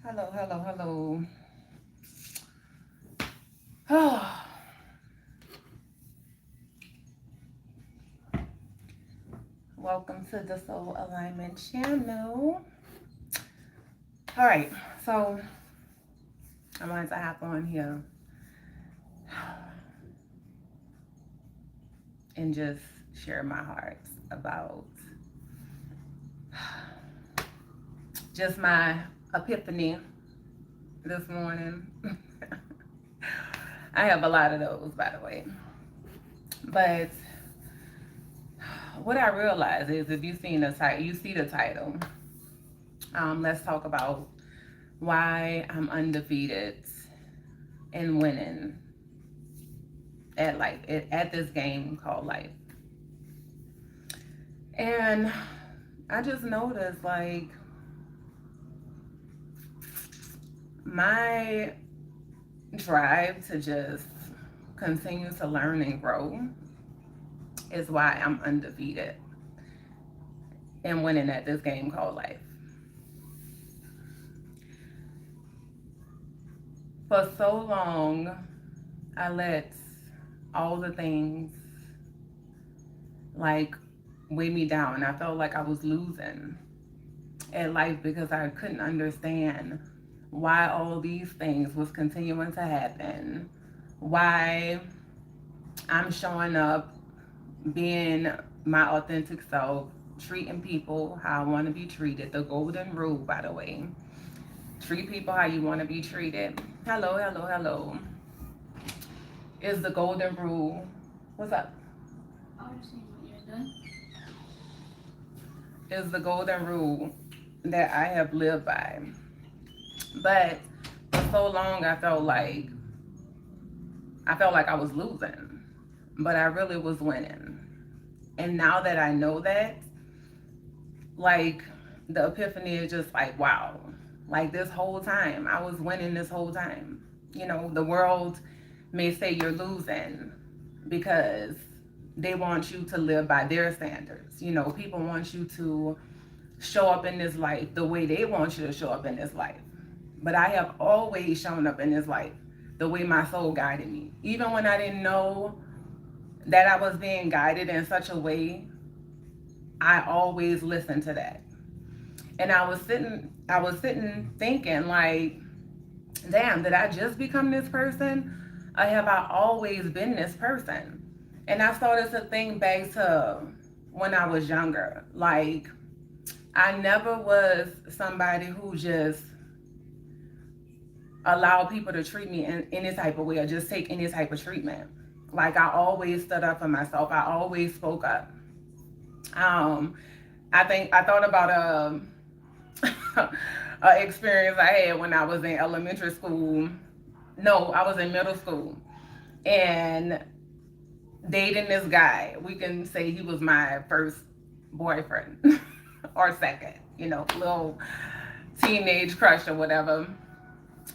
Hello, hello, hello. Oh, welcome to the Soul Alignment channel. All right, so I wanted to hop on here and just share my heart about just my epiphany this morning. I have a lot of those, by the way. But what I realize is, if you've seen the title, you see the title. Let's talk about why I'm undefeated and winning at life, at this game called life. And I just noticed, like, my drive to just continue to learn and grow is why I'm undefeated and winning at this game called life. For so long, I let all the things like weigh me down. I felt like I was losing at life because I couldn't understand why all these things was continuing to happen, why I'm showing up being my authentic self, treating people how I want to be treated. The golden rule, by the way. Treat people how you want to be treated. Hello, hello, hello. Is the golden rule. What's up? I was seeing what you're doing. Is the golden rule that I have lived by. But for so long I felt like I was losing, but I really was winning. And now that I know that, like, the epiphany is just like, wow, like, this whole time I was winning. This whole time, you know, the world may say you're losing because they want you to live by their standards. You know, people want you to show up in this life the way they want you to show up in this life. But I have always shown up in this life the way my soul guided me. Even when I didn't know that I was being guided in such a way, I always listened to that. And I was sitting thinking, like, damn, did I just become this person? Or have I always been this person? And I started to think back to when I was younger. Like, I never was somebody who just allowed people to treat me in any type of way or just take any type of treatment. Like, I always stood up for myself. I always spoke up. I thought about a experience I had when I was in elementary school. No, I was in middle school and dating this guy. We can say he was my first boyfriend or second, you know, little teenage crush or whatever.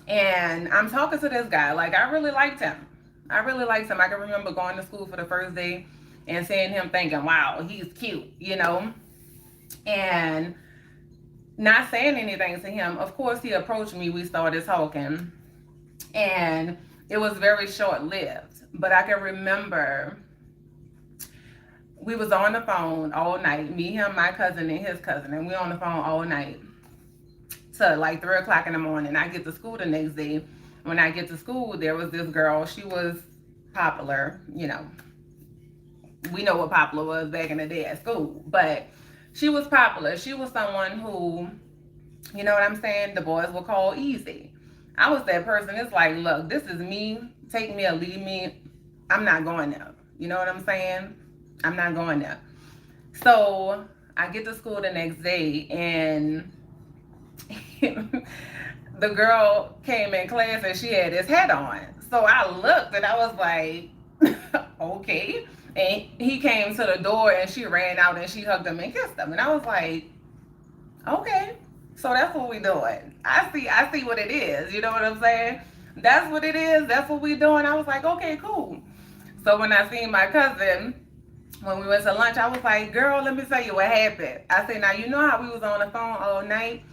And I'm talking to this guy. Like, I really liked him. I really liked him. I can remember going to school for the first day and seeing him thinking, wow, he's cute, you know? And not saying anything to him. Of course, he approached me. We started talking. And it was very short lived. But I can remember we was on the phone all night. Me, him, my cousin, and his cousin, and we on the phone all night to like 3 o'clock in the morning. I get to school the next day. When I get to school, there was this girl. She was popular. You know, we know what popular was back in the day at school, but she was popular. She was someone who, you know what I'm saying, the boys will call easy. I was that person. It's like, look, this is me. Take me or leave me. I'm not going there. You know what I'm saying? I'm not going there. So I get to school the next day, and the girl came in class and she had this hat on. So I looked and I was like, okay. And he came to the door and she ran out and she hugged him and kissed him. And I was like, okay. So that's what we doing. I see what it is. You know what I'm saying? That's what it is. That's what we doing. I was like, okay, cool. So when I seen my cousin, when we went to lunch, I was like, girl, let me tell you what happened. I said, now you know how we was on the phone all night?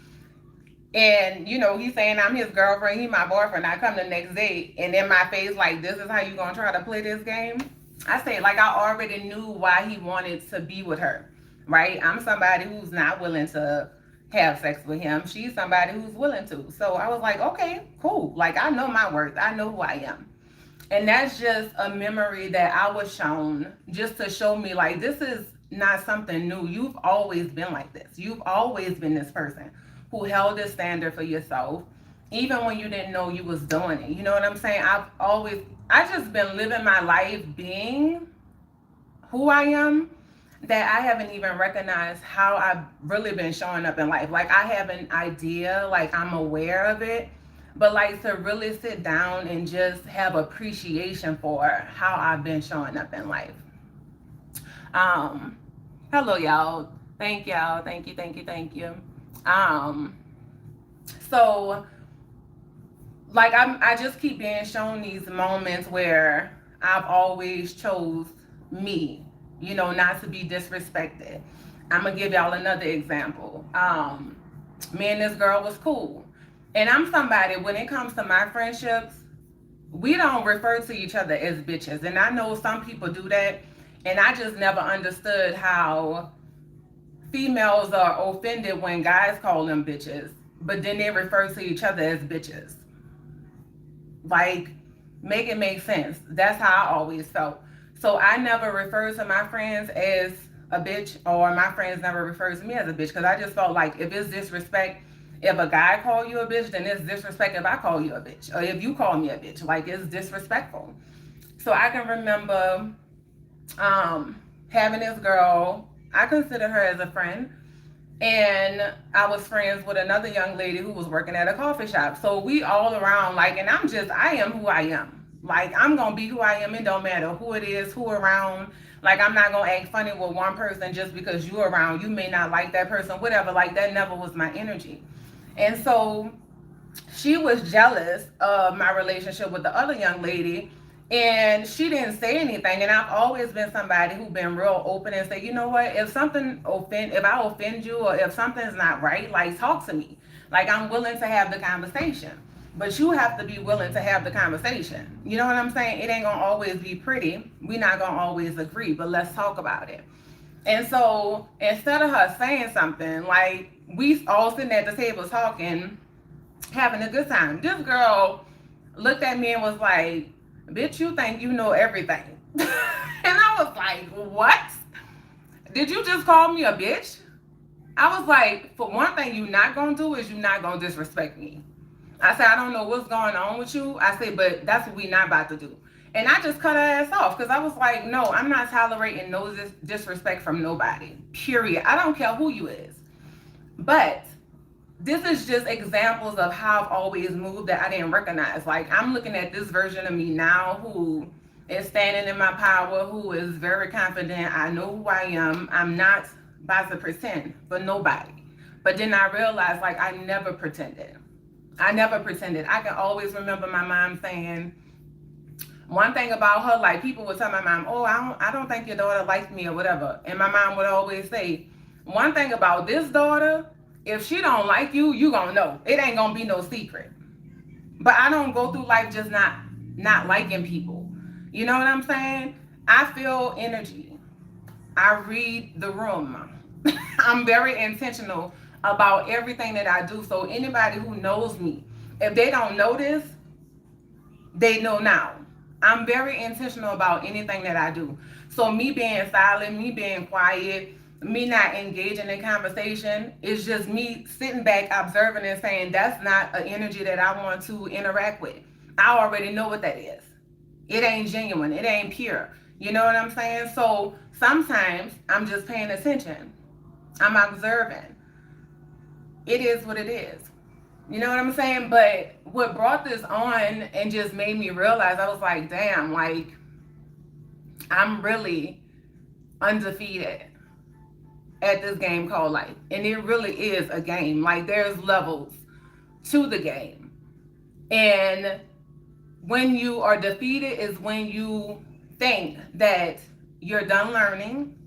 And, you know, he's saying I'm his girlfriend, he my boyfriend. I come the next day and in my face, like, this is how you gonna try to play this game? I say, like, I already knew why he wanted to be with her, right? I'm somebody who's not willing to have sex with him. She's somebody who's willing to. So I was like, okay, cool. Like, I know my worth. I know who I am. And that's just a memory that I was shown just to show me, like, this is not something new. You've always been like this. You've always been this person who held a standard for yourself, even when you didn't know you was doing it. You know what I'm saying? I just been living my life being who I am, that I haven't even recognized how I've really been showing up in life. Like, I have an idea, like, I'm aware of it, but like to really sit down and just have appreciation for how I've been showing up in life. Um, Hello, y'all. Thank y'all. Thank you. Thank you. Thank you. Um, so like I just keep being shown these moments where I've always chose me, you know, not to be disrespected. I'm gonna give y'all another example. Me and this girl was cool, and I'm somebody, when it comes to my friendships, we don't refer to each other as bitches, and I know some people do that, and I just never understood how females are offended when guys call them bitches, but then they refer to each other as bitches. Like, make it make sense. That's how I always felt. So I never refer to my friends as a bitch, or my friends never refer to me as a bitch, because I just felt like if it's disrespect, if a guy call you a bitch, then it's disrespect if I call you a bitch, or if you call me a bitch. Like, it's disrespectful. So I can remember having this girl. I consider her as a friend, and I was friends with another young lady who was working at a coffee shop. So we all around, like, and I am who I am. Like, I'm gonna be who I am. It don't matter who it is, who around. Like, I'm not gonna act funny with one person just because you're around. You may not like that person, whatever. Like, that never was my energy. And so she was jealous of my relationship with the other young lady, and she didn't say anything. And I've always been somebody who's been real open and say, you know what, if I offend you, or if something's not right, like, talk to me. Like, I'm willing to have the conversation, but you have to be willing to have the conversation. You know what I'm saying? It ain't gonna always be pretty. We're not gonna always agree, but let's talk about it. And so instead of her saying something, like, we all sitting at the table talking, having a good time, this girl looked at me and was like, bitch, you think you know everything. And I was like, what? Did you just call me a bitch? I was like, for one thing, you not gonna do is you not gonna disrespect me. I said, I don't know what's going on with you. I said, but that's what we not about to do. And I just cut her ass off, because I was like, no, I'm not tolerating no disrespect from nobody, period. I don't care who you is. But this is just examples of how I've always moved that I didn't recognize. Like, I'm looking at this version of me now who is standing in my power, who is very confident. I know who I am. I'm not about to pretend for nobody. But then I realized, like, I never pretended. I never pretended. I can always remember my mom saying, one thing about her, like, people would tell my mom, oh, I don't think your daughter likes me or whatever. And my mom would always say, one thing about this daughter, if she don't like you, you gonna know. It ain't gonna be no secret. But I don't go through life just not liking people. You know what I'm saying? I feel energy. I read the room. I'm very intentional about everything that I do. So anybody who knows me, if they don't know this, they know now. I'm very intentional about anything that I do. So me being silent, me being quiet, me not engaging in conversation is just me sitting back observing and saying that's not an energy that I want to interact with. I already know what that is. It ain't genuine. It ain't pure. You know what I'm saying? So sometimes I'm just paying attention. I'm observing. It is what it is. You know what I'm saying? But what brought this on and just made me realize, I was like, damn, like, I'm really undefeated at this game called life. And it really is a game. Like, there's levels to the game. And when you are defeated is when you think that you're done learning,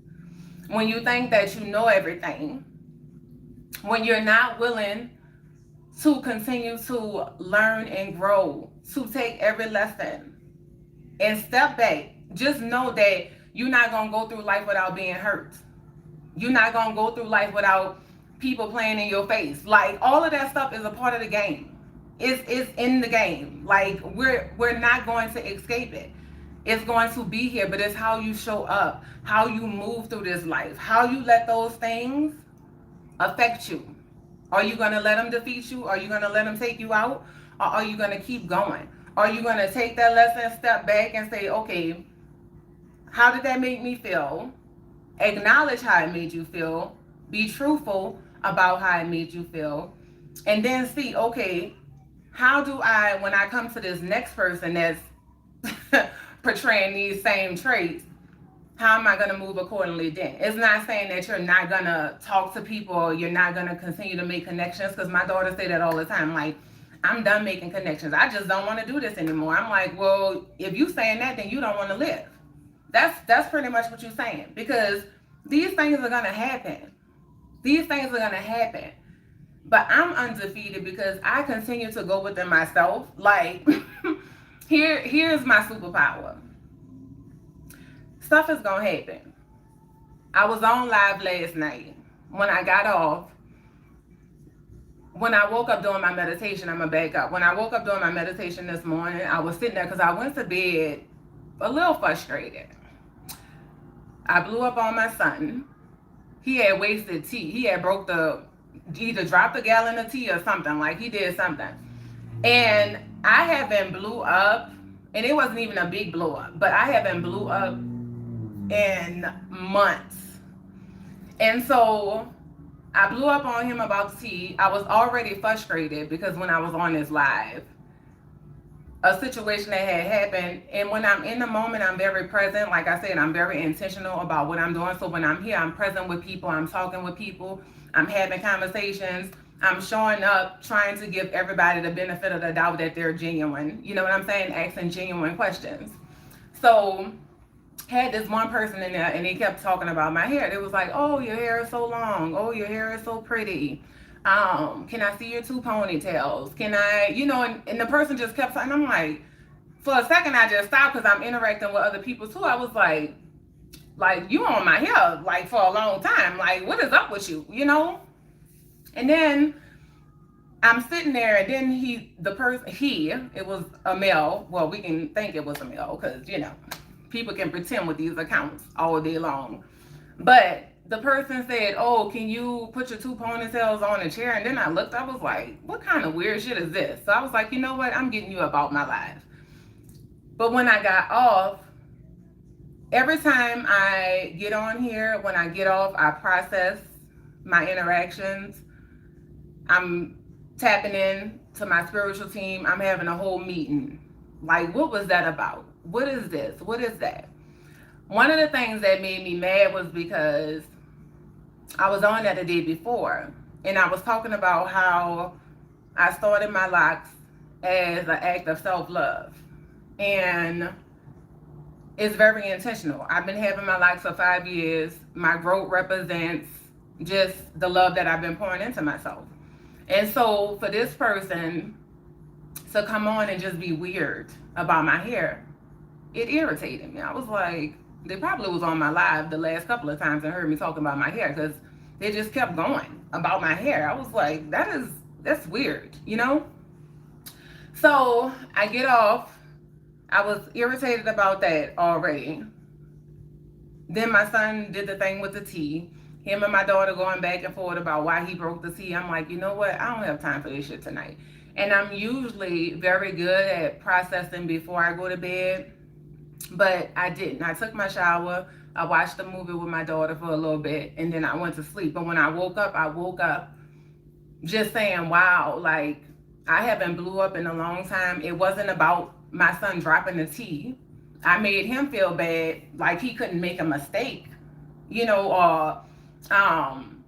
when you think that you know everything, when you're not willing to continue to learn and grow, to take every lesson and step back. Just know that you're not going to go through life without being hurt. You're not going to go through life without people playing in your face. Like, all of that stuff is a part of the game. It's in the game. Like, we're not going to escape it. It's going to be here, but it's how you show up, how you move through this life, how you let those things affect you. Are you going to let them defeat you? Are you going to let them take you out? Or are you going to keep going? Are you going to take that lesson, step back and say, okay, how did that make me feel? Acknowledge how it made you feel. Be truthful about how it made you feel. And then see, okay, how do I, when I come to this next person that's portraying these same traits, how am I going to move accordingly then? It's not saying that you're not going to talk to people or you're not going to continue to make connections, because my daughter say that all the time. Like, I'm done making connections. I just don't want to do this anymore. I'm like, well, if you saying that, then you don't want to live. That's pretty much what you're saying, because these things are going to happen. These things are going to happen. But I'm undefeated because I continue to go within myself. Like, here's my superpower. Stuff is going to happen. I was on live last night. When I got off, when I woke up doing my meditation, I'm going to back up. When I woke up doing my meditation this morning, I was sitting there because I went to bed a little frustrated. I blew up on my son. He had wasted tea. He had either dropped a gallon of tea or something. Like, he did something. And I haven't blew up, and it wasn't even a big blow up, but I haven't blew up in months. And so I blew up on him about tea. I was already frustrated because when I was on this live, a situation that had happened, and when I'm in the moment, I'm very present. Like I said, I'm very intentional about what I'm doing. So when I'm here, I'm present with people, I'm talking with people, I'm having conversations, I'm showing up, trying to give everybody the benefit of the doubt that they're genuine. You know what I'm saying? Asking genuine questions. So had this one person in there and he kept talking about my hair. It was like, oh, your hair is so long. Oh, your hair is so pretty. Can I see your two ponytails? Can I, and the person just kept saying, I'm like, for a second I just stopped because I'm interacting with other people too. I was like, you on my hair like for a long time. Like, what is up with you? And then I'm sitting there, and then it was a male. Well, we can think it was a male because, people can pretend with these accounts all day long. But the person said, oh, can you put your two ponytails on a chair? And then I looked, I was like, what kind of weird shit is this? So I was like, you know what? I'm getting you about my life. But when I got off, every time I get on here, when I get off, I process my interactions. I'm tapping in to my spiritual team. I'm having a whole meeting. Like, what was that about? What is this? What is that? One of the things that made me mad was because I was on that the day before, and I was talking about how I started my locks as an act of self-love. And it's very intentional. I've been having my locks for 5 years. My growth represents just the love that I've been pouring into myself. And so for this person to come on and just be weird about my hair, it irritated me. I was like, They probably was on my live the last couple of times and heard me talking about my hair because they just kept going about my hair. I was like, that's weird, you know? So I get off. I was irritated about that already. Then my son did the thing with the tea. Him and my daughter going back and forth about why he broke the tea. I'm like, you know what? I don't have time for this shit tonight. And I'm usually very good at processing before I go to bed, but I didn't. I took my shower. I watched a movie with my daughter for a little bit, and then I went to sleep. But when I woke up just saying, wow, like I haven't blew up in a long time. It wasn't about my son dropping the tea. I made him feel bad, like he couldn't make a mistake, or um,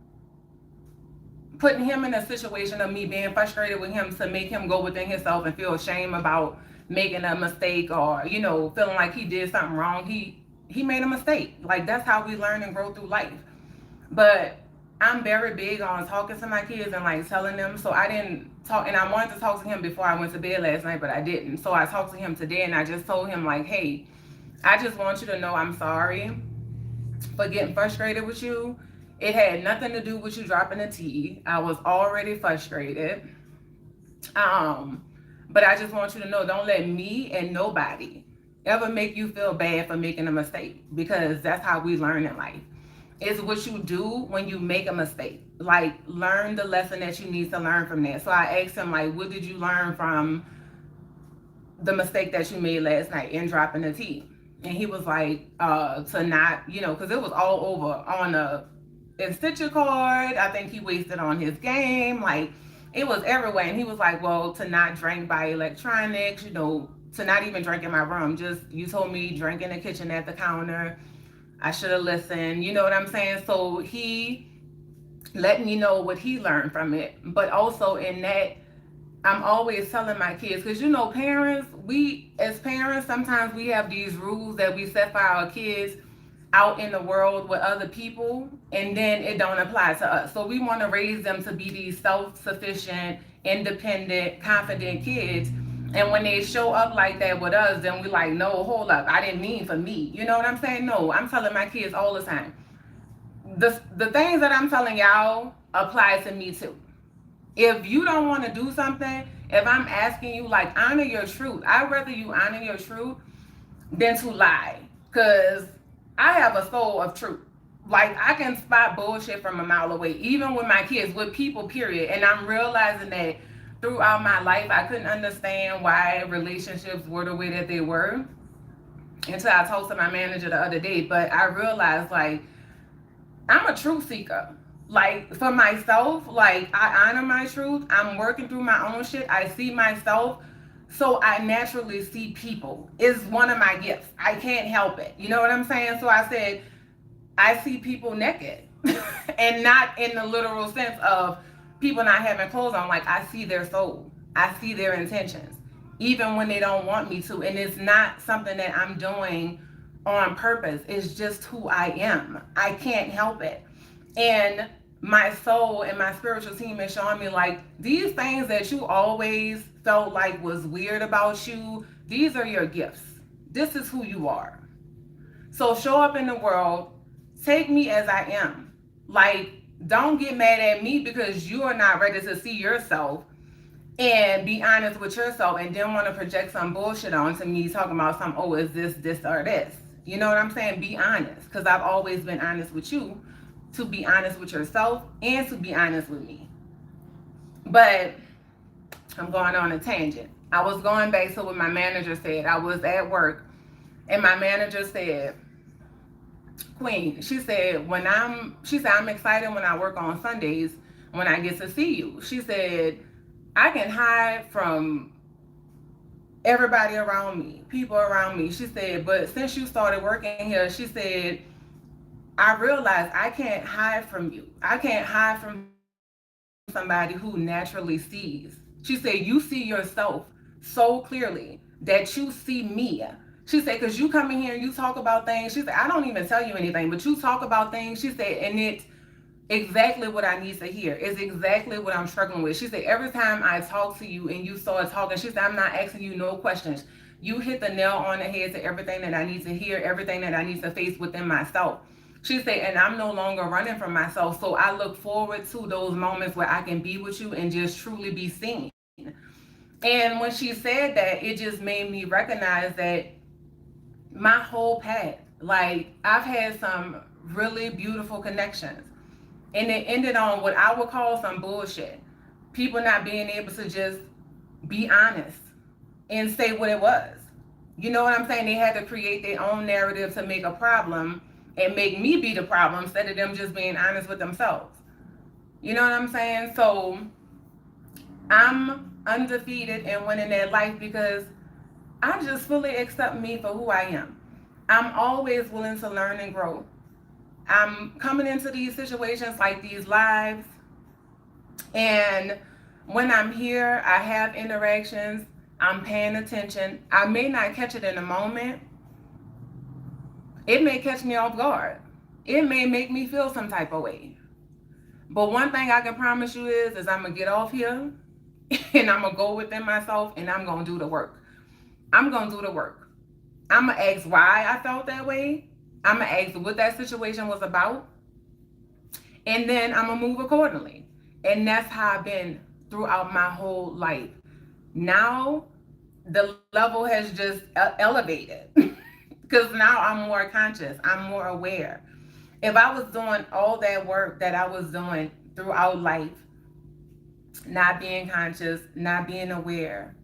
putting him in a situation of me being frustrated with him to make him go within himself and feel shame about making a mistake, or feeling like he did something wrong. He made a mistake. Like, that's how we learn and grow through life. But I'm very big on talking to my kids and like telling them. So I didn't talk, and I wanted to talk to him before I went to bed last night, but I didn't. So I talked to him today, and I just told him like, hey, I just want you to know I'm sorry for getting frustrated with you. It had nothing to do with you dropping the tea. I was already frustrated. But I just want you to know, don't let me and nobody ever make you feel bad for making a mistake, because that's how we learn in life. It's what you do when you make a mistake. Like, learn the lesson that you need to learn from that. So I asked him, like, what did you learn from the mistake that you made last night in dropping the tea? And he was like, to not, because it was all over on a Stitcher card. I think he wasted on his game. Like, it was everywhere. And he was like, well, to not drink by electronics, to not even drink in my room. Just, you told me drink in the kitchen at the counter. I should have listened. You know what I'm saying? So he let me know what he learned from it. But also in that, I'm always telling my kids, because parents, as parents, sometimes we have these rules that we set for our kids out in the world with other people, and then it don't apply to us. So we want to raise them to be these self-sufficient, independent, confident kids. And when they show up like that with us, then we like, no, hold up, I didn't mean for me. You know what I'm saying? No, I'm telling my kids all the time, the things that I'm telling y'all apply to me too. If you don't want to do something, if I'm asking you, like, honor your truth. I'd rather you honor your truth than to lie. Because I have a soul of truth. Like, I can spot bullshit from a mile away, even with my kids, with people, period. And I'm realizing that throughout my life, I couldn't understand why relationships were the way that they were until I talked to my manager the other day. But I realized, like, I'm a truth seeker. Like, for myself, like, I honor my truth. I'm working through my own shit. I see myself. So I naturally see people. It's one of my gifts. I can't help it. You know what I'm saying? So I said, I see people naked. And not in the literal sense of people not having clothes on. Like, I see their soul. I see their intentions. Even when they don't want me to. And it's not something that I'm doing on purpose. It's just who I am. I can't help it. And my soul and my spiritual team is showing me, like, these things that you always felt like was weird about you, these are your gifts. This is who you are. So show up in the world, take me as I am. Like, don't get mad at me because you are not ready to see yourself and be honest with yourself, and then want to project some bullshit onto me talking about some, oh, is this or this. You know what I'm saying? Be honest, because I've always been honest with you, to be honest with yourself and to be honest with me. But I'm going on a tangent. I was going back to what my manager said. I was at work and my manager said, Queen, she said, I'm excited when I work on Sundays when I get to see you. She said, I can hide from everybody around me, people around me. She said, but since you started working here, she said, I realized I can't hide from you. I can't hide from somebody who naturally sees. She said, you see yourself so clearly that you see me. She said, because you come in here and you talk about things. She said, I don't even tell you anything, but you talk about things. She said, and it's exactly what I need to hear. It's exactly what I'm struggling with. She said, every time I talk to you and you start talking, she said, I'm not asking you no questions. You hit the nail on the head to everything that I need to hear, everything that I need to face within myself. She said, and I'm no longer running from myself. So I look forward to those moments where I can be with you and just truly be seen. And when she said that, it just made me recognize that my whole path, like I've had some really beautiful connections. And it ended on what I would call some bullshit. People not being able to just be honest and say what it was. You know what I'm saying? They had to create their own narrative to make a problem and make me be the problem instead of them just being honest with themselves. You know what I'm saying? So I'm undefeated and winning that life because I just fully accept me for who I am. I'm always willing to learn and grow. I'm coming into these situations like these lives, and when I'm here, I have interactions, I'm paying attention. I may not catch it in a moment, it may catch me off guard, it may make me feel some type of way. But one thing I can promise you is I'm gonna get off here and I'm gonna go within myself and I'm gonna do the work. I'm gonna do the work. I'm gonna ask why I felt that way. I'm gonna ask what that situation was about, and then I'm gonna move accordingly. And that's how I've been throughout my whole life. Now the level has just elevated because now I'm more conscious, I'm more aware. If I was doing all that work that I was doing throughout life, not being conscious, not being aware,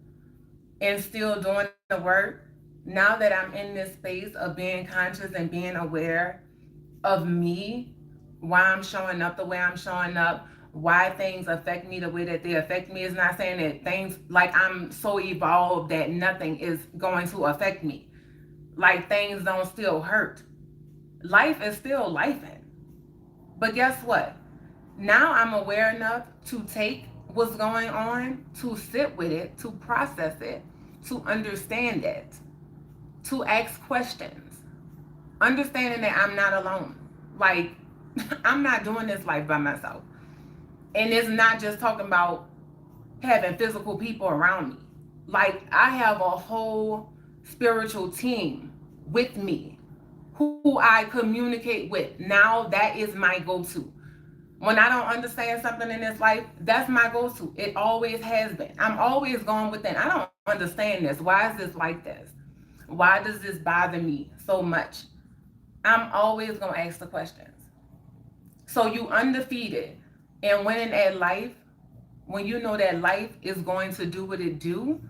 and still doing the work, now that I'm in this space of being conscious and being aware of me, why I'm showing up the way I'm showing up, why things affect me the way that they affect me. Is not saying that things like I'm so evolved that nothing is going to affect me. Like things don't still hurt. Life is still lifing. But guess what? Now I'm aware enough to take what's going on, to sit with it, to process it, to understand it, to ask questions, understanding that I'm not alone. Like, I'm not doing this life by myself. And it's not just talking about having physical people around me. Like, I have a whole spiritual team with me who I communicate with. Now, that is my go to. When I don't understand something in this life, that's my go to. It always has been. I'm always going within. I don't understand this. Why is this like this? Why does this bother me so much? I'm always going to ask the questions. So you undefeated and winning at life, when you know that life is going to do what it do,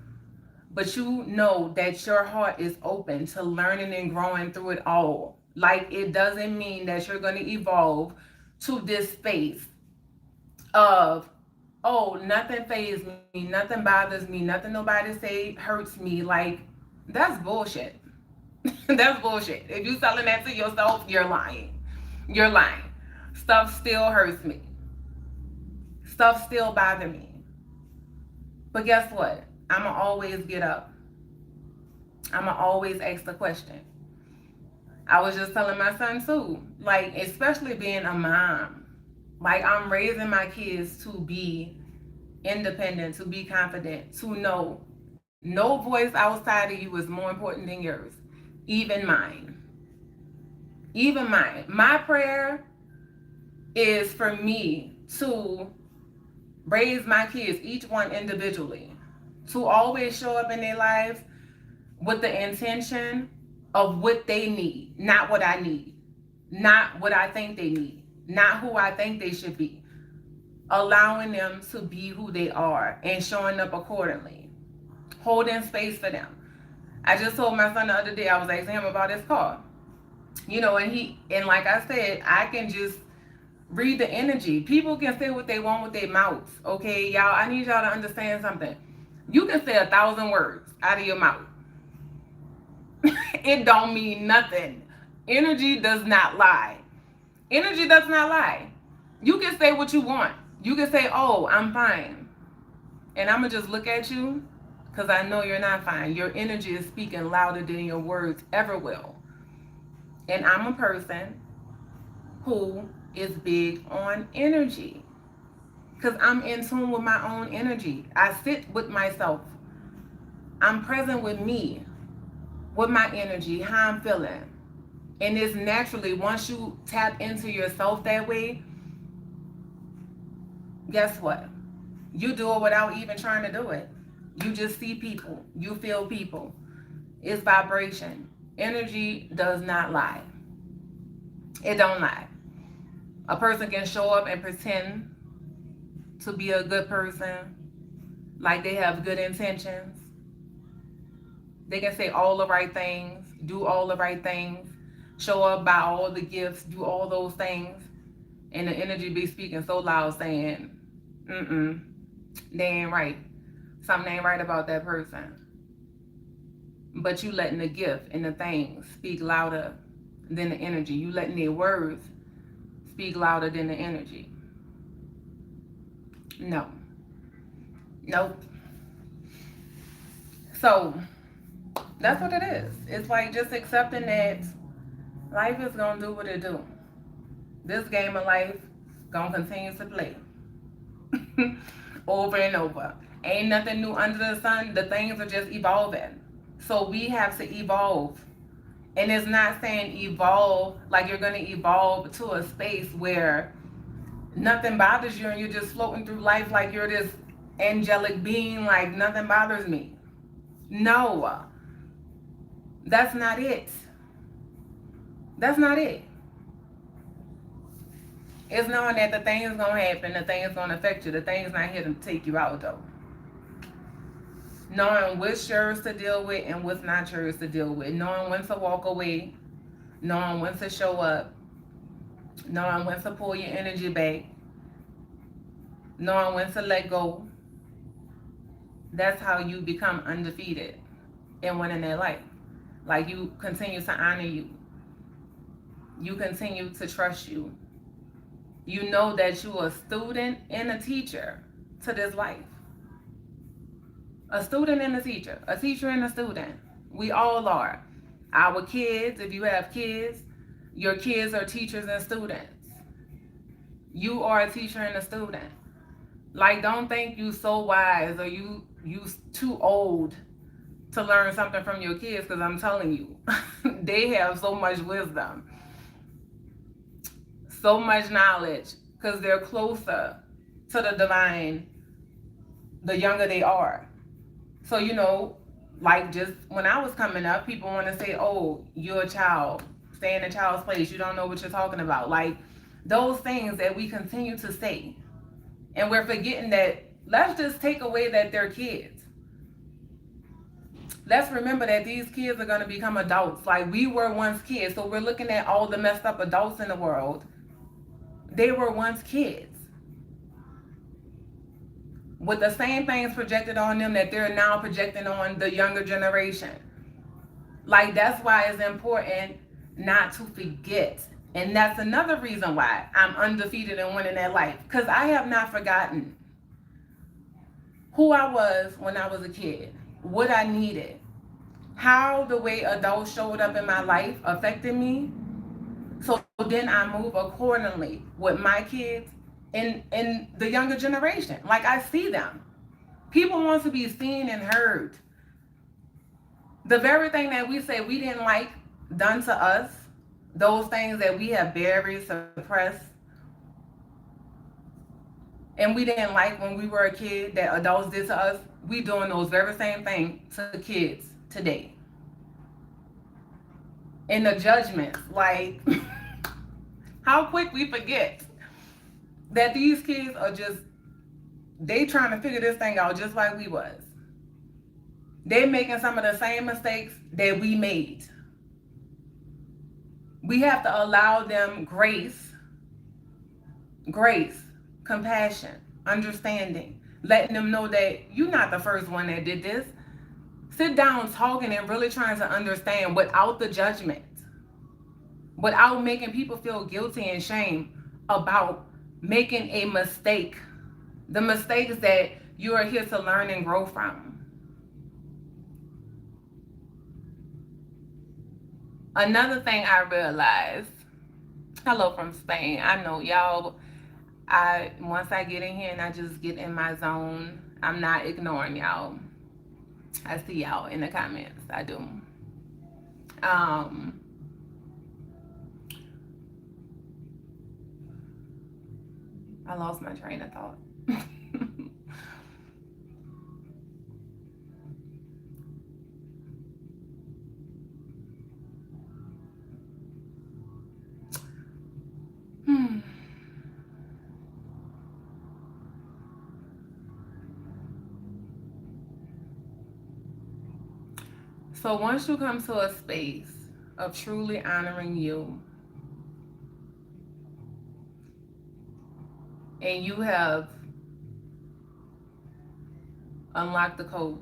but you know that your heart is open to learning and growing through it all. Like, it doesn't mean that you're going to evolve to this space of, oh, nothing fazes me, nothing bothers me, nothing nobody say hurts me. Like, that's bullshit. That's bullshit. If you selling that to yourself, you're lying. You're lying. Stuff still hurts me. Stuff still bothers me. But guess what? I'ma always get up. I'ma always ask the question. I was just telling my son too, like, especially being a mom, like, I'm raising my kids to be independent, to be confident, to know no voice outside of you is more important than yours, even mine. Even mine. My prayer is for me to raise my kids, each one individually, to always show up in their lives with the intention of what they need, not what I need, not what I think they need, not who I think they should be. Allowing them to be who they are and showing up accordingly, holding space for them. I just told my son the other day, I was asking him about his car, and like I said, I can just read the energy. People can say what they want with their mouths, okay, y'all? I need y'all to understand something. You can say 1,000 words out of your mouth. It don't mean nothing. Energy does not lie. Energy does not lie. You can say what you want. You can say, oh, I'm fine. And I'm going to just look at you because I know you're not fine. Your energy is speaking louder than your words ever will. And I'm a person who is big on energy because I'm in tune with my own energy. I sit with myself. I'm present with me. with my energy, how I'm feeling. And it's naturally, once you tap into yourself that way, guess what? You do it without even trying to do it. You just see people. You feel people. It's vibration. Energy does not lie. It don't lie. A person can show up and pretend to be a good person, like they have good intentions. They can say all the right things, do all the right things, show up, buy all the gifts, do all those things, and the energy be speaking so loud saying, they ain't right. Something ain't right about that person. But you letting the gift and the things speak louder than the energy. You letting their words speak louder than the energy. No. Nope. So that's what it is. It's like just accepting that life is gonna do what it do. This game of life gonna continue to play over and over. Ain't nothing new under the sun. The things are just evolving. So we have to evolve. And it's not saying evolve like you're gonna evolve to a space where nothing bothers you and you're just floating through life like you're this angelic being, like nothing bothers me. No, that's not it. That's not it. It's knowing that the thing is gonna happen, the thing is gonna affect you, the thing's not here to take you out though. Knowing what's yours to deal with and what's not yours to deal with. Knowing when to walk away, knowing when to show up, knowing when to pull your energy back, knowing when to let go. That's how you become undefeated and win in their life. Like you continue to honor you. You continue to trust you. You know that you're a student and a teacher to this life. A student and a teacher and a student. We all are. Our kids, if you have kids, your kids are teachers and students. You are a teacher and a student. Like, don't think you so wise or you too old to learn something from your kids, because I'm telling you, they have so much wisdom, so much knowledge, because they're closer to the divine the younger they are. So, like just when I was coming up, people want to say, oh, you're a child. Stay in a child's place. You don't know what you're talking about. Like those things that we continue to say. And we're forgetting that let's just take away that they're kids. Let's remember that these kids are going to become adults. Like we were once kids. So we're looking at all the messed up adults in the world. They were once kids. With the same things projected on them that they're now projecting on the younger generation. Like that's why it's important not to forget. And that's another reason why I'm undefeated and winning that life. Because I have not forgotten who I was when I was a kid, what I needed, how the way adults showed up in my life affected me. So then I move accordingly with my kids and the younger generation. Like I see them. People want to be seen and heard. The very thing that we say we didn't like done to us, those things that we have buried, suppressed, and we didn't like when we were a kid that adults did to us, we doing those very same things to kids today. And the judgments, like how quick we forget that these kids are just, they trying to figure this thing out just like we was. They making some of the same mistakes that we made. We have to allow them grace, compassion, understanding, letting them know that you're not the first one that did this. Sit down talking and really trying to understand without the judgment, without making people feel guilty and shame about making a mistake. The mistakes that you are here to learn and grow from. Another thing I realized, hello from Spain. I know y'all, once I get in here and I just get in my zone, I'm not ignoring y'all. I see y'all in the comments. I do. Um, I lost my train of thought. Hmm. So once you come to a space of truly honoring you, and you have unlocked the code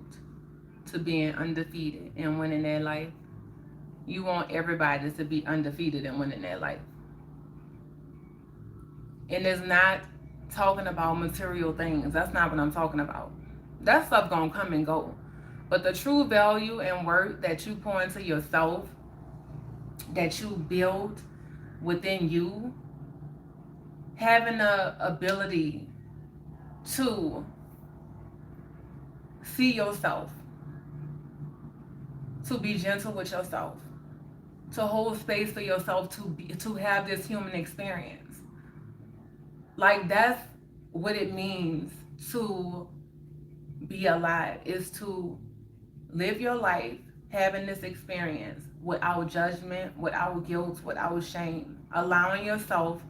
to being undefeated and winning their life, you want everybody to be undefeated and winning their life. And it's not talking about material things. That's not what I'm talking about. That stuff gonna come and go. But the true value and worth that you pour into yourself, that you build within you, having the ability to see yourself, to be gentle with yourself, to hold space for yourself, to have this human experience. Like that's what it means to be alive, is to live your life having this experience without judgment, without guilt, without shame, allowing yourself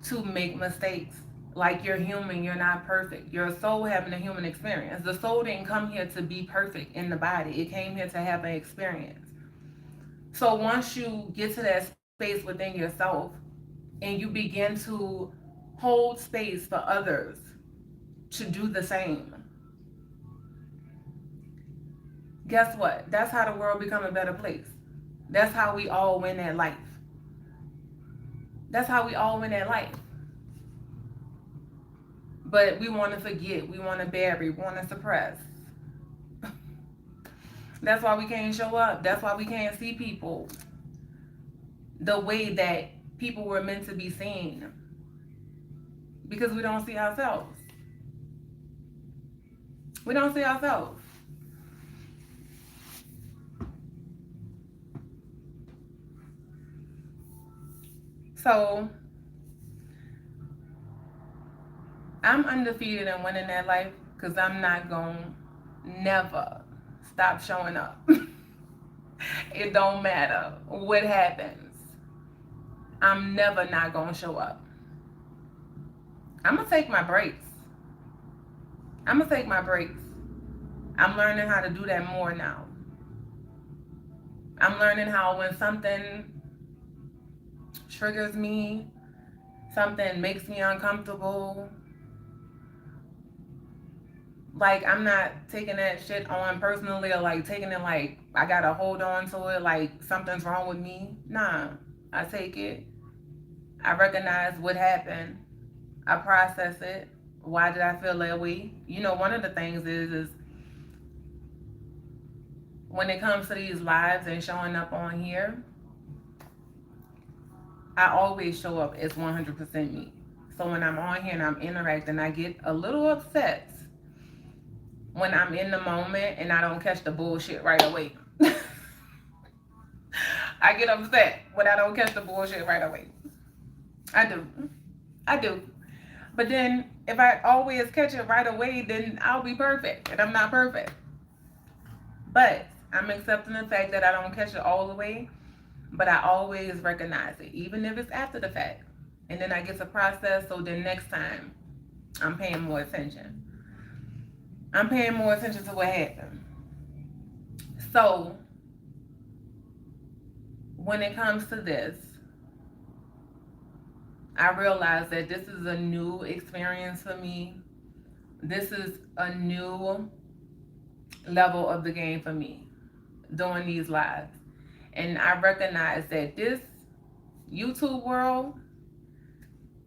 to make mistakes. Like you're human, you're not perfect. Your soul having a human experience. The soul didn't come here to be perfect in the body, it came here to have an experience. So once you get to that space within yourself and you begin to hold space for others to do the same, guess what? That's how the world become a better place. That's how we all win at life. That's how we all win at life. But we want to forget, we want to bury, we want to suppress. That's why we can't show up. That's why we can't see people the way that people were meant to be seen. Because we don't see ourselves. We don't see ourselves. So I'm undefeated and winning that life because I'm not going to never stop showing up. It don't matter what happens. I'm never not going to show up. I'm going to take my breaks. I'm going to take my breaks. I'm learning how to do that more now. I'm learning how when something triggers me, something makes me uncomfortable, like I'm not taking that shit on personally or like taking it like I gotta hold on to it like something's wrong with me. Nah, I take it. I recognize what happened. I process it. Why did I feel that way? You know, one of the things is when it comes to these lives and showing up on here, I always show up as 100% me. So when I'm on here and I'm interacting, I get a little upset when I'm in the moment and I don't catch the bullshit right away. I get upset when I don't catch the bullshit right away. I do. I do. But then if I always catch it right away, then I'll be perfect. And I'm not perfect. But I'm accepting the fact that I don't catch it all the way. But I always recognize it, even if it's after the fact. And then I get to process, so then next time I'm paying more attention. I'm paying more attention to what happened. So when it comes to this, I realize that this is a new experience for me. This is a new level of the game for me, doing these lives. And I recognize that this YouTube world,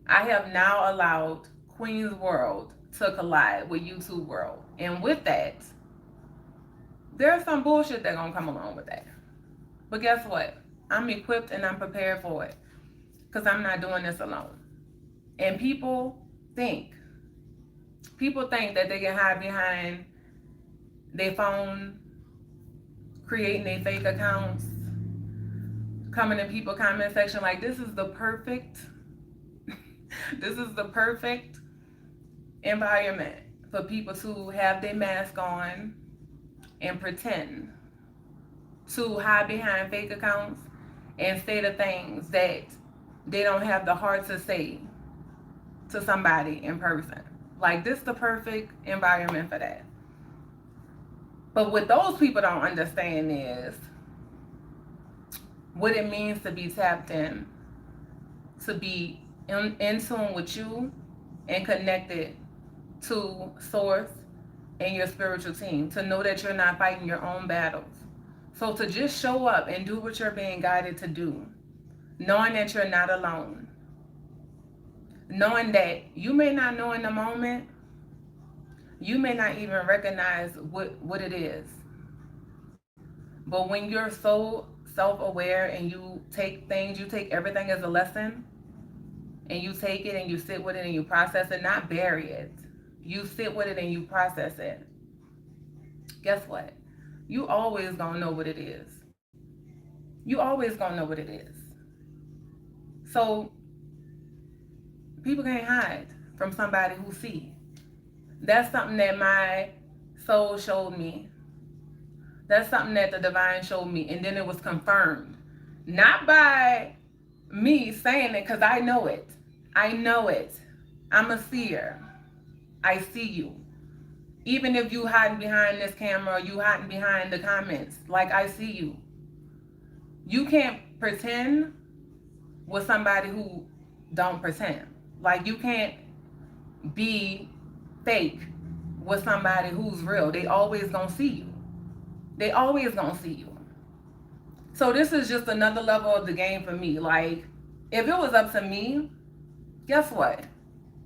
I have now allowed Queen's World to collide with YouTube world. And with that, there's some bullshit that's gonna come along with that. But guess what? I'm equipped and I'm prepared for it. Because I'm not doing this alone. And think, people think that they can hide behind their phone, creating their fake accounts, coming in people comment section like this is the perfect this is the perfect environment for people to have their mask on and pretend to hide behind fake accounts and say the things that they don't have the heart to say to somebody in person. Like this is the perfect environment for that. But what those people don't understand is what it means to be tapped in, to be in tune with you and connected to source and your spiritual team, to know that you're not fighting your own battles. So to just show up and do what you're being guided to do, knowing that you're not alone, knowing that you may not know in the moment, you may not even recognize what it is. But when you're so self-aware and you take everything as a lesson, and you take it and you sit with it and you process it, not bury it. You sit with it and you process it. Guess what? You always gonna know what it is. You always gonna know what it is. So people can't hide from somebody who see. That's something that my soul showed me. That's something that the divine showed me. And then it was confirmed. Not by me saying it, because I know it. I know it. I'm a seer. I see you. Even if you hiding behind this camera or you hiding behind the comments, like I see you. You can't pretend with somebody who don't pretend. Like you can't be fake with somebody who's real. They always gonna see you. They always gonna see you. So this is just another level of the game for me. Like, if it was up to me, guess what?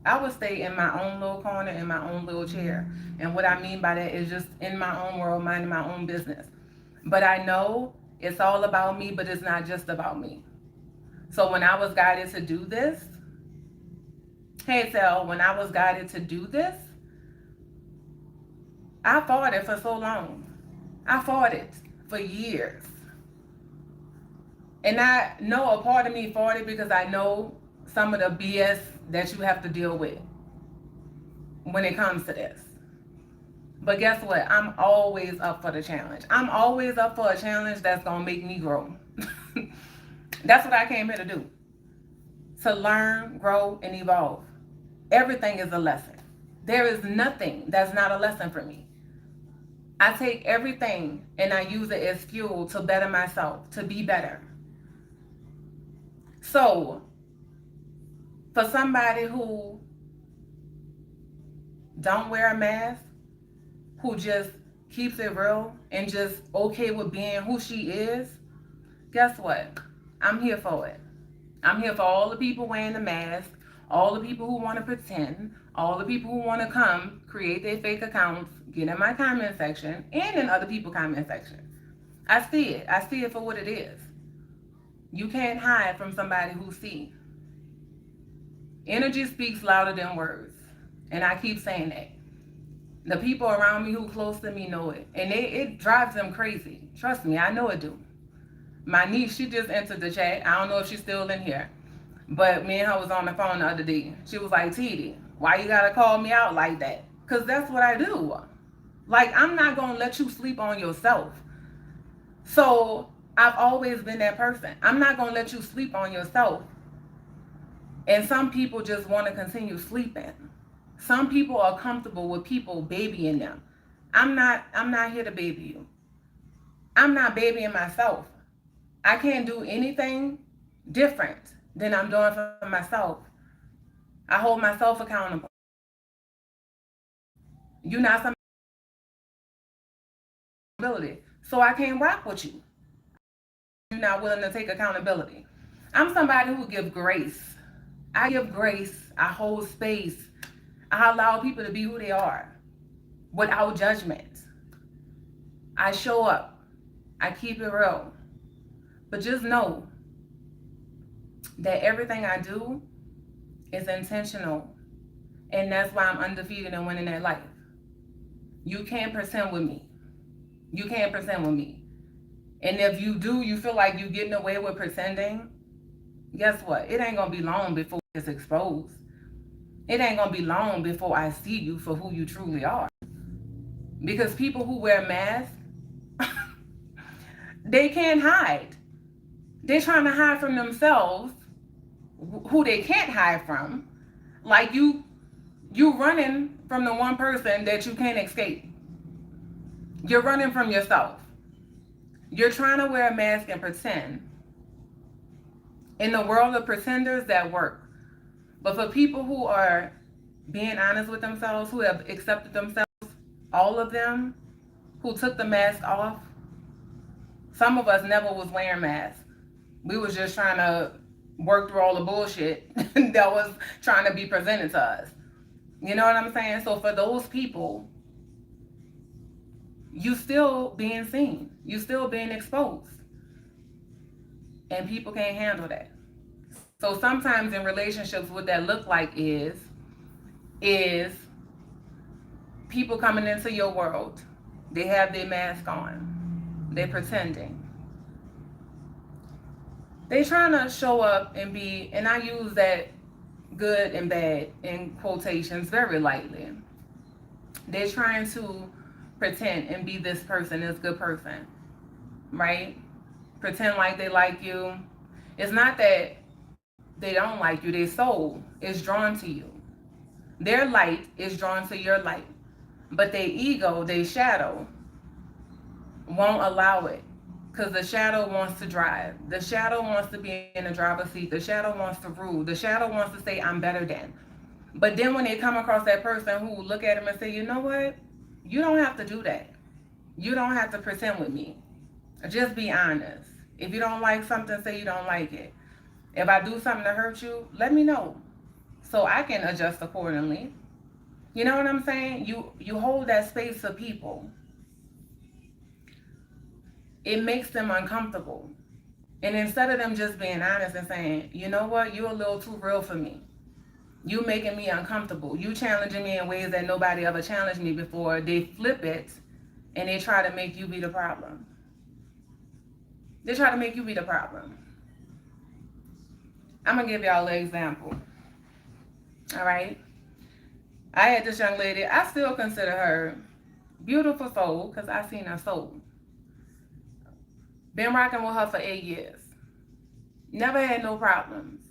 I would stay in my own little corner, in my own little chair. And what I mean by that is just in my own world, minding my own business. But I know it's all about me, but it's not just about me. So when I was guided to do this, hey, Sel, when I was guided to do this, I fought it for so long. I fought it for years. And I know a part of me fought it because I know some of the BS that you have to deal with when it comes to this. But guess what? I'm always up for the challenge. I'm always up for a challenge that's going to make me grow. That's what I came here to do. To learn, grow, and evolve. Everything is a lesson. There is nothing that's not a lesson for me. I take everything and I use it as fuel to better myself, to be better. So, for somebody who don't wear a mask, who just keeps it real and just okay with being who she is, guess what? I'm here for it. I'm here for all the people wearing the mask, all the people who want to pretend, all the people who want to come, create their fake accounts, get in my comment section, and in other people's comment section. I see it. I see it for what it is. You can't hide from somebody who sees. Energy speaks louder than words. And I keep saying that. The people around me who close to me know it. And it drives them crazy. Trust me, I know it do. My niece, she just entered the chat. I don't know if she's still in here. But me and her was on the phone the other day. She was like, TD, why you gotta call me out like that? Because that's what I do. Like, I'm not gonna let you sleep on yourself. So I've always been that person. I'm not gonna let you sleep on yourself. And some people just want to continue sleeping. Some people are comfortable with people babying them. I'm not here to baby you. I'm not babying myself. I can't do anything different than I'm doing for myself. I hold myself accountable. You're not somebody, so I can't rock with you. You're not willing to take accountability. I'm somebody who gives grace. I give grace. I hold space. I allow people to be who they are without judgment. I show up. I keep it real. But just know that everything I do is intentional. And that's why I'm undefeated and winning that life. You can't pretend with me. You can't pretend with me. And if you do, you feel like you're getting away with pretending, guess what? It ain't gonna be long before it's exposed. It ain't gonna be long before I see you for who you truly are. Because people who wear masks, they can't hide. They're trying to hide from themselves, who they can't hide from. Like you running from the one person that you can't escape. You're running from yourself. You're trying to wear a mask and pretend. In the world of pretenders, that work. But for people who are being honest with themselves, who have accepted themselves, all of them, who took the mask off, some of us never was wearing masks. We was just trying to work through all the bullshit that was trying to be presented to us. You know what I'm saying? So for those people, you still being seen. You still being exposed. And people can't handle that. So sometimes in relationships, what that look like is people coming into your world. They have their mask on. They're pretending. They trying to show up and be, and I use that good and bad in quotations very lightly. They're trying to pretend and be this person, this good person, right? Pretend like they like you. It's not that they don't like you. Their soul is drawn to you. Their light is drawn to your light. But their ego, their shadow, won't allow it. Because the shadow wants to drive. The shadow wants to be in the driver's seat. The shadow wants to rule. The shadow wants to say, I'm better than. But then when they come across that person who look at them and say, you know what? You don't have to do that. You don't have to pretend with me. Just be honest. If you don't like something, say you don't like it. If I do something to hurt you, let me know so I can adjust accordingly. You know what I'm saying? You hold that space for people. It makes them uncomfortable. And instead of them just being honest and saying, you know what, you're a little too real for me. You making me uncomfortable. You challenging me in ways that nobody ever challenged me before. They flip it and they try to make you be the problem. They try to make you be the problem. I'm going to give y'all an example. All right? I had this young lady. I still consider her beautiful soul because I seen her soul. Been rocking with her for 8 years. Never had no problems.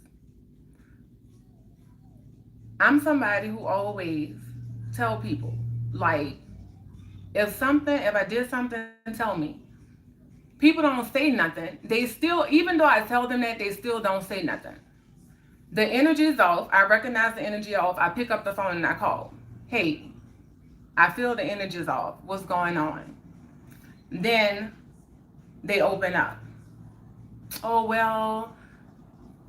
I'm somebody who always tell people, like, if I did something, tell me. People don't say nothing. They still, even though I tell them that, they still don't say nothing. The energy is off. I recognize the energy off. I pick up the phone and I call. Hey, I feel the energy is off. What's going on? Then they open up. Oh, well,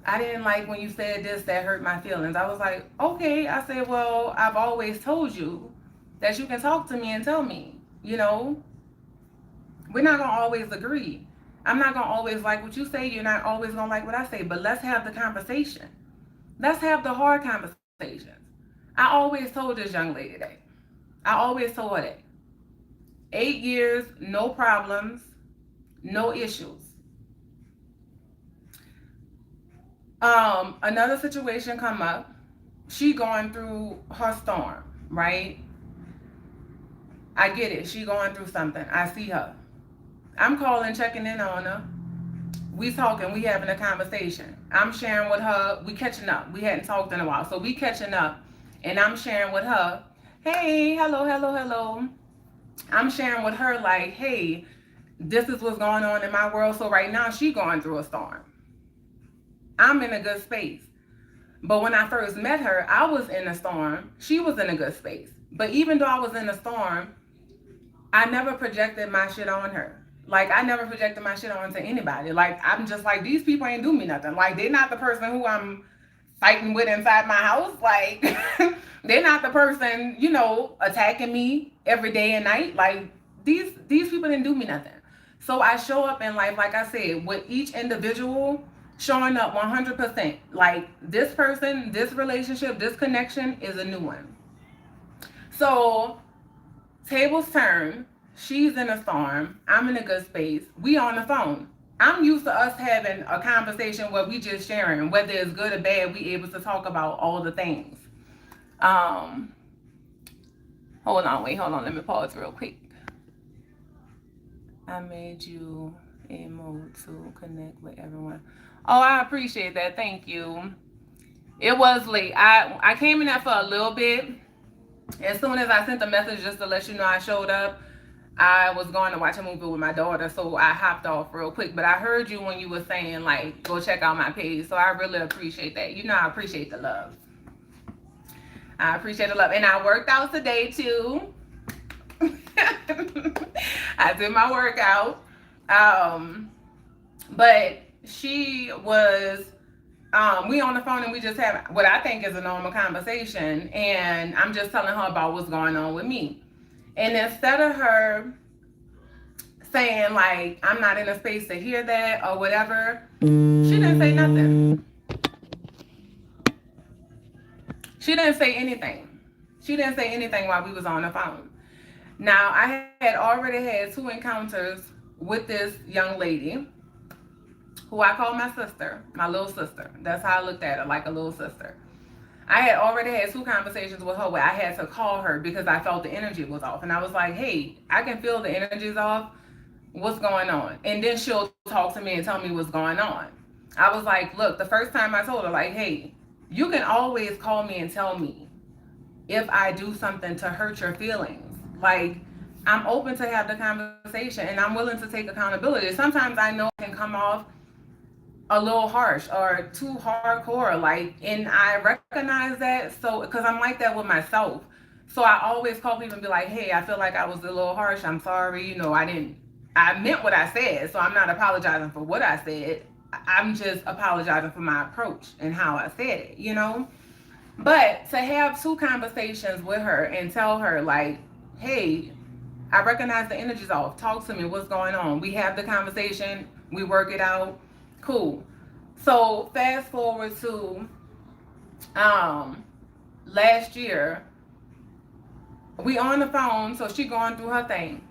I didn't like when you said this, that hurt my feelings. I was like, okay. I said, well, I've always told you that you can talk to me and tell me, you know. We're not going to always agree. I'm not going to always like what you say. You're not always going to like what I say. But let's have the conversation. Let's have the hard conversations. I always told this young lady that. I always told her that. 8 years, no problems, no issues. Another situation come up. She going through her storm, right? I get it. She going through something. I see her. I'm calling, checking in on her. We talking, we having a conversation. I'm sharing with her, we catching up. We hadn't talked in a while. So we catching up and I'm sharing with her, hey, hello. I'm sharing with her like, hey, this is what's going on in my world. So right now she going through a storm. I'm in a good space. But when I first met her, I was in a storm. She was in a good space. But even though I was in a storm, I never projected my shit on her. Like, I never projected my shit on to anybody. Like, I'm just like, these people ain't do me nothing. Like, they're not the person who I'm fighting with inside my house. Like, they're not the person, you know, attacking me every day and night. Like, these people didn't do me nothing. So I show up in life, like I said, with each individual showing up 100%. Like, this person, this relationship, this connection is a new one. So, tables turn. She's in a storm. I'm in a good space. We on the phone. I'm used to us having a conversation where we just sharing, whether it's good or bad, we able to talk about all the things. Um, hold on, let me pause real quick. I made you a mode to connect with everyone. Oh, I appreciate that. Thank you. It was late. I came in there for a little bit. As soon as I sent the message just to let you know I showed up, I was going to watch a movie with my daughter, so I hopped off real quick. But I heard you when you were saying, like, go check out my page. So I really appreciate that. You know, I appreciate the love. I appreciate the love. And I worked out today, too. I did my workout. But she was, we on the phone and we just have what I think is a normal conversation. And I'm just telling her about what's going on with me. And instead of her saying, like, I'm not in a space to hear that or whatever, she didn't say nothing. She didn't say anything. She didn't say anything while we was on the phone. Now, I had already had 2 encounters with this young lady who I call my sister, my little sister. That's how I looked at her, like a little sister. I had already had 2 conversations with her where I had to call her because I felt the energy was off. And I was like, hey, I can feel the energy's off. What's going on? And then she'll talk to me and tell me what's going on. I was like, look, the first time I told her, like, hey, you can always call me and tell me if I do something to hurt your feelings. Like, I'm open to have the conversation and I'm willing to take accountability. Sometimes I know I can come off a little harsh or too hardcore, like, and I recognize that. So because I'm like that with myself, so I always call people and be like, hey, I feel like I was a little harsh, I'm sorry, you know, I meant what I said, so I'm not apologizing for what I said. I'm just apologizing for my approach and how I said it, you know. But to have 2 conversations with her and tell her, like, hey, I recognize the energy's off, talk to me, what's going on, we have the conversation, we work it out. Cool. So fast forward to last year, we on the phone, so she going through her thing.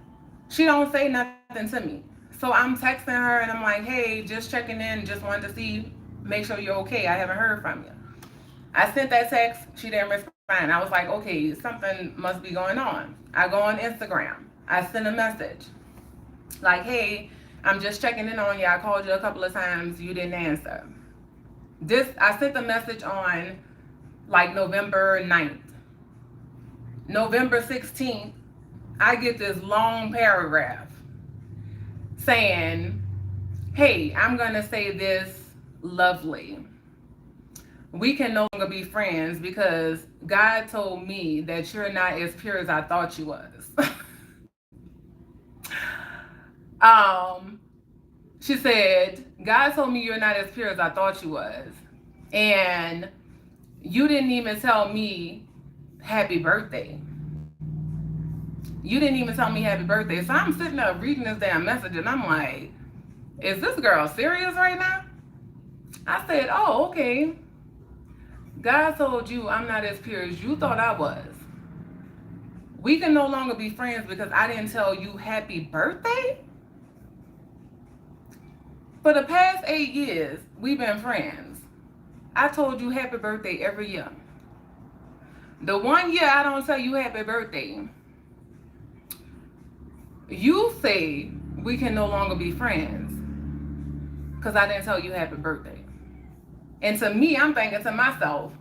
She don't say nothing to me. So I'm texting her and I'm like, hey, just checking in, just wanted to see, make sure you're okay. I haven't heard from you. I sent that text, she didn't respond. I was like, okay, something must be going on. I go on Instagram. I send a message. Like, hey, I'm just checking in on you. I called you a couple of times. You didn't answer. I sent the message on like November 9th. November 16th, I get this long paragraph saying, hey, I'm going to say this lovely. We can no longer be friends because God told me that you're not as pure as I thought you was. She said, God told me you're not as pure as I thought you was. And you didn't even tell me happy birthday. You didn't even tell me happy birthday. So I'm sitting there reading this damn message and I'm like, is this girl serious right now? I said, oh, okay. God told you I'm not as pure as you thought I was. We can no longer be friends because I didn't tell you happy birthday? For the past 8 years, we've been friends. I told you happy birthday every year. The 1 year I don't tell you happy birthday, you say we can no longer be friends because I didn't tell you happy birthday. And to me, I'm thinking to myself,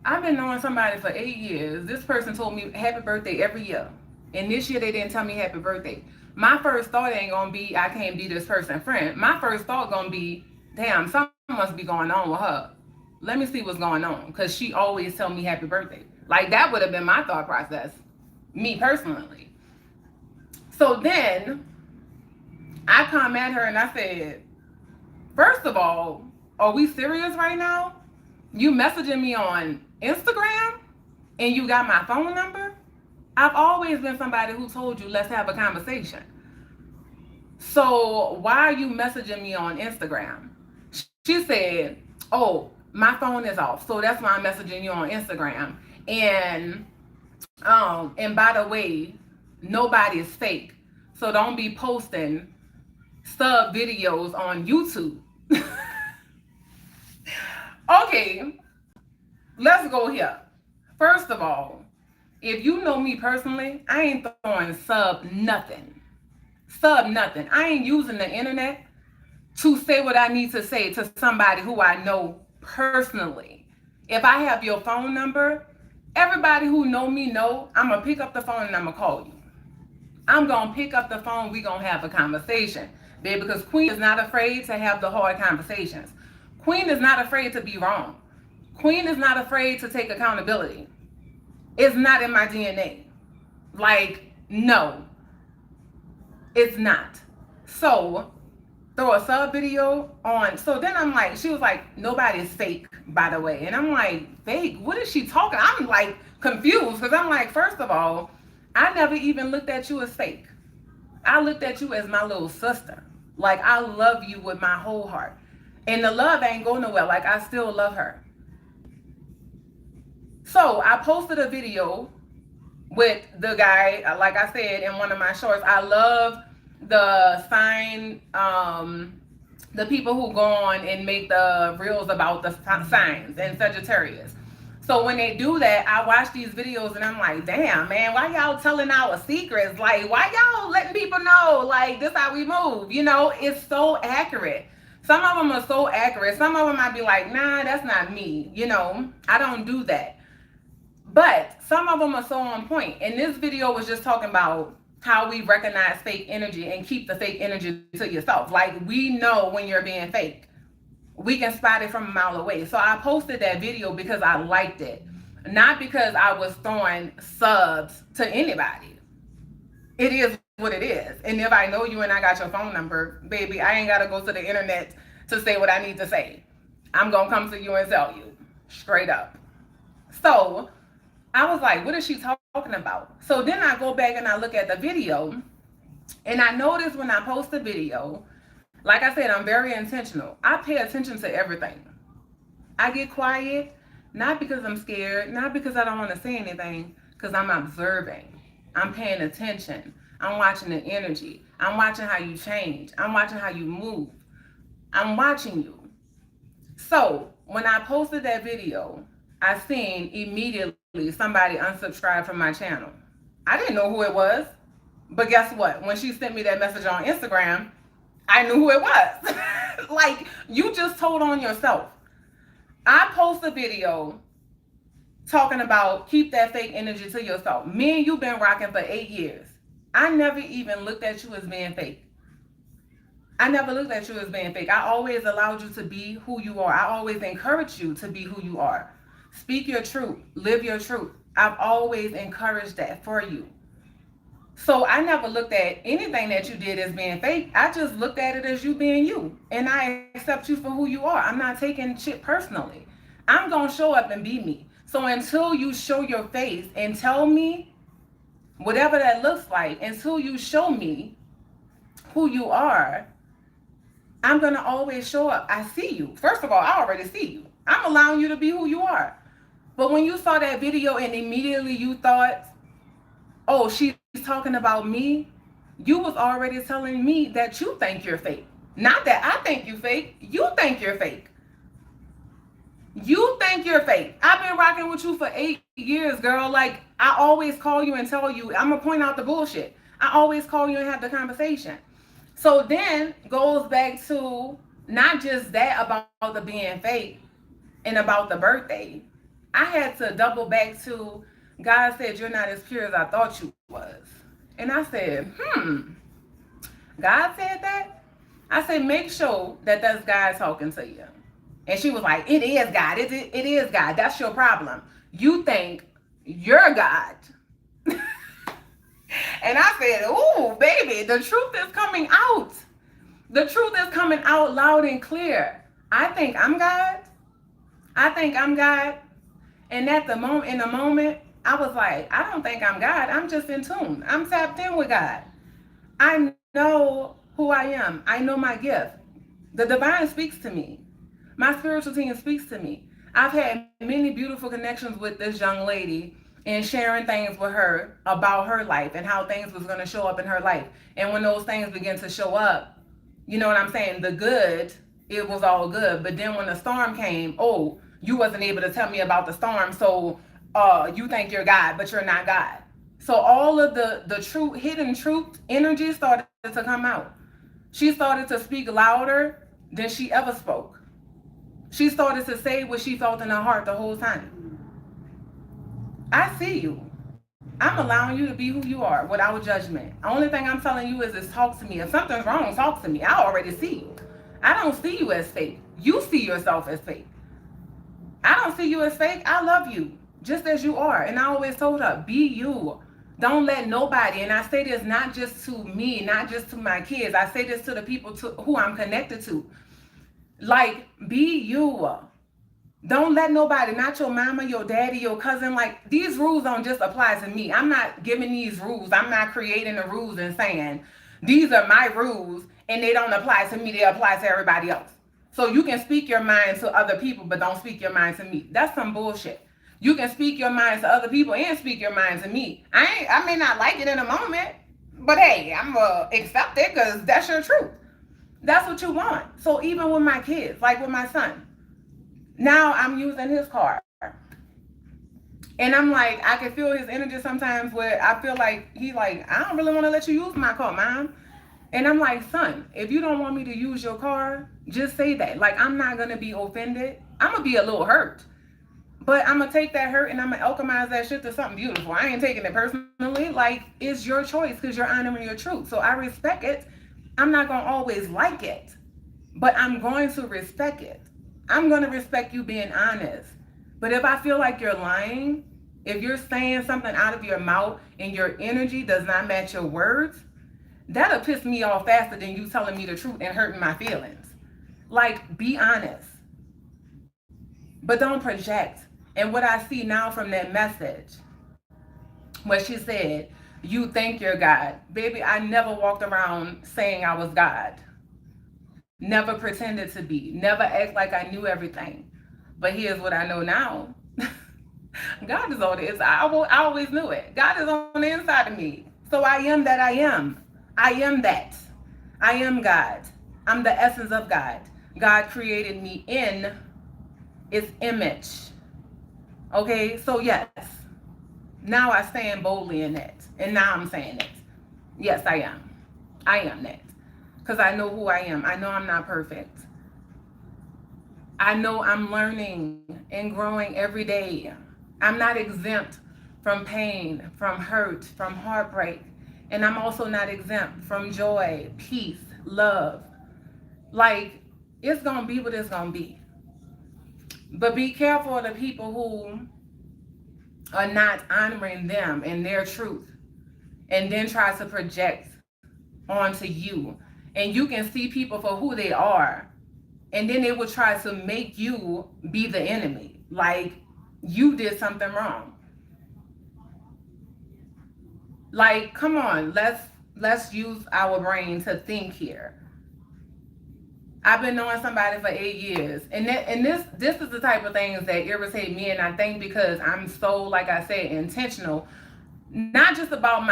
I've been knowing somebody for 8 years. This person told me happy birthday every year. And this year they didn't tell me happy birthday. My first thought ain't gonna be I can't be this person's friend. My first thought gonna be, damn, something must be going on with her. Let me see what's going on. Cause she always tell me happy birthday. Like that would have been my thought process. Me personally. So then I come at her and I said, first of all, are we serious right now? You messaging me on Instagram and you got my phone number? I've always been somebody who told you let's have a conversation. So why are you messaging me on Instagram? She said, oh, my phone is off. So that's why I'm messaging you on Instagram. And by the way, nobody is fake. So don't be posting sub videos on YouTube. Okay, let's go here. First of all, if you know me personally, I ain't throwing sub nothing. Sub nothing. I ain't using the internet to say what I need to say to somebody who I know personally. If I have your phone number, everybody who know me know I'm gonna pick up the phone and I'm gonna call you. I'm gonna pick up the phone, we gonna have a conversation. Baby, because Queen is not afraid to have the hard conversations. Queen is not afraid to be wrong. Queen is not afraid to take accountability. It's not in my DNA. Like, no, it's not. So, throw a sub video on. So then I'm like, she was like, nobody's fake, by the way. And I'm like, fake? What is she talking? I'm like confused because I'm like, first of all, I never even looked at you as fake. I looked at you as my little sister. Like, I love you with my whole heart. And the love ain't go nowhere. Like, I still love her. So I posted a video with the guy, like I said in one of my shorts. I love the sign, the people who go on and make the reels about the signs and Sagittarius. So when they do that, I watch these videos and I'm like, damn, man, why y'all telling our secrets? Like, why y'all letting people know, like, this how we move? You know, it's so accurate. Some of them are so accurate. Some of them might be like, nah, that's not me. You know, I don't do that. But some of them are so on point. And this video was just talking about how we recognize fake energy and keep the fake energy to yourself. Like, we know when you're being fake. We can spot it from a mile away. So I posted that video because I liked it. Not because I was throwing subs to anybody. It is what it is. And if I know you and I got your phone number, baby, I ain't got to go to the internet to say what I need to say. I'm going to come to you and tell you. Straight up. So I was like, what is she talking about? So then I go back and I look at the video. And I notice when I post a video, like I said, I'm very intentional. I pay attention to everything. I get quiet, not because I'm scared, not because I don't want to say anything, because I'm observing. I'm paying attention. I'm watching the energy. I'm watching how you change. I'm watching how you move. I'm watching you. So when I posted that video, I seen immediately somebody unsubscribed from my channel. I didn't know who it was. But guess what? When she sent me that message on Instagram, I knew who it was. Like, you just told on yourself. I post a video talking about keep that fake energy to yourself. Me and you been rocking for 8 years. I never even looked at you as being fake. I never looked at you as being fake. I always allowed you to be who you are. I always encouraged you to be who you are. Speak your truth. Live your truth. I've always encouraged that for you. So I never looked at anything that you did as being fake. I just looked at it as you being you. And I accept you for who you are. I'm not taking shit personally. I'm going to show up and be me. So until you show your face and tell me whatever that looks like, until you show me who you are, I'm going to always show up. I see you. First of all, I already see you. I'm allowing you to be who you are. But when you saw that video and immediately you thought, oh, she's talking about me, you was already telling me that you think you're fake. Not that I think you fake. You think you're fake. You think you're fake. I've been rocking with you for 8 years, girl. Like, I always call you and tell you, I'm going to point out the bullshit. I always call you and have the conversation. So then goes back to not just that about the being fake and about the birthday. I had to double back to God said, you're not as pure as I thought you was. And I said, God said that? I said, make sure that that's God talking to you. And she was like, it is God. It is God. That's your problem. You think you're God. And I said, ooh, baby, the truth is coming out. The truth is coming out loud and clear. I think I'm God. I think I'm God. And at the moment, in the moment, I was like, I don't think I'm God. I'm just in tune. I'm tapped in with God. I know who I am. I know my gift. The divine speaks to me. My spiritual team speaks to me. I've had many beautiful connections with this young lady and sharing things with her about her life and how things was going to show up in her life. And when those things begin to show up, you know what I'm saying? The good, it was all good. But then when the storm came, oh, you wasn't able to tell me about the storm. So you think you're God, but you're not God. So all of the true hidden truth energy started to come out. She started to speak louder than she ever spoke. She started to say what she felt in her heart the whole time. I see you. I'm allowing you to be who you are without judgment. The only thing I'm telling you is talk to me. If something's wrong, talk to me. I already see you. I don't see you as fake. You see yourself as fake. I don't see you as fake. I love you just as you are. And I always told her, be you. Don't let nobody, and I say this not just to me, not just to my kids. I say this to the people who I'm connected to. Like, be you. Don't let nobody, not your mama, your daddy, your cousin, like these rules don't just apply to me. I'm not giving these rules. I'm not creating the rules and saying these are my rules and they don't apply to me. They apply to everybody else. So you can speak your mind to other people, but don't speak your mind to me. That's some bullshit. You can speak your mind to other people and speak your mind to me. I may not like it in a moment, but hey, I'm gonna accept it because that's your truth. That's what you want. So even with my kids, like with my son, now I'm using his car. And I'm like, I can feel his energy sometimes where I feel like he's like, I don't really want to let you use my car, Mom. And I'm like, son, if you don't want me to use your car, just say that. Like, I'm not going to be offended. I'm going to be a little hurt. But I'm going to take that hurt and I'm going to alchemize that shit to something beautiful. I ain't taking it personally. Like, it's your choice because you're honoring your truth. So I respect it. I'm not going to always like it, but I'm going to respect it. I'm going to respect you being honest. But if I feel like you're lying, if you're saying something out of your mouth and your energy does not match your words, that'll piss me off faster than you telling me the truth and hurting my feelings. Like, be honest, but don't project. And what I see now from that message, what she said, you think you're God. Baby, I never walked around saying I was God. Never pretended to be. Never act like I knew everything. But here's what I know now. God is on the inside. I always knew it. God is on the inside of me. So I am that I am. I am that. I am God. I'm the essence of God. God created me in His image. Okay, so yes. Now I stand boldly in that. And now I'm saying it. Yes, I am. I am that. Because I know who I am. I know I'm not perfect. I know I'm learning and growing every day. I'm not exempt from pain, from hurt, from heartbreak. And I'm also not exempt from joy, peace, love. Like, it's going to be what it's going to be. But be careful of the people who are not honoring them and their truth and then try to project onto you. And you can see people for who they are. And then they will try to make you be the enemy. Like, you did something wrong. Like, come on, let's use our brain to think here. I've been knowing somebody for 8 years. And this is the type of things that irritate me. And I think because I'm so, like I said, intentional, not just about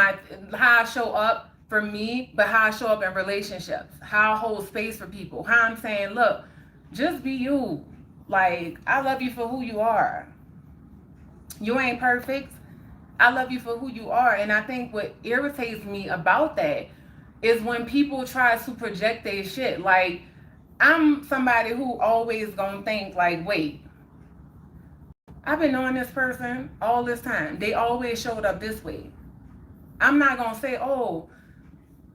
how I show up for me, but how I show up in relationships, how I hold space for people, how I'm saying, look, just be you. Like, I love you for who you are. You ain't perfect. I love you for who you are. And I think what irritates me about that is when people try to project their shit. Like, I'm somebody who always gonna think like, wait, I've been knowing this person all this time. They always showed up this way. I'm not gonna say, oh,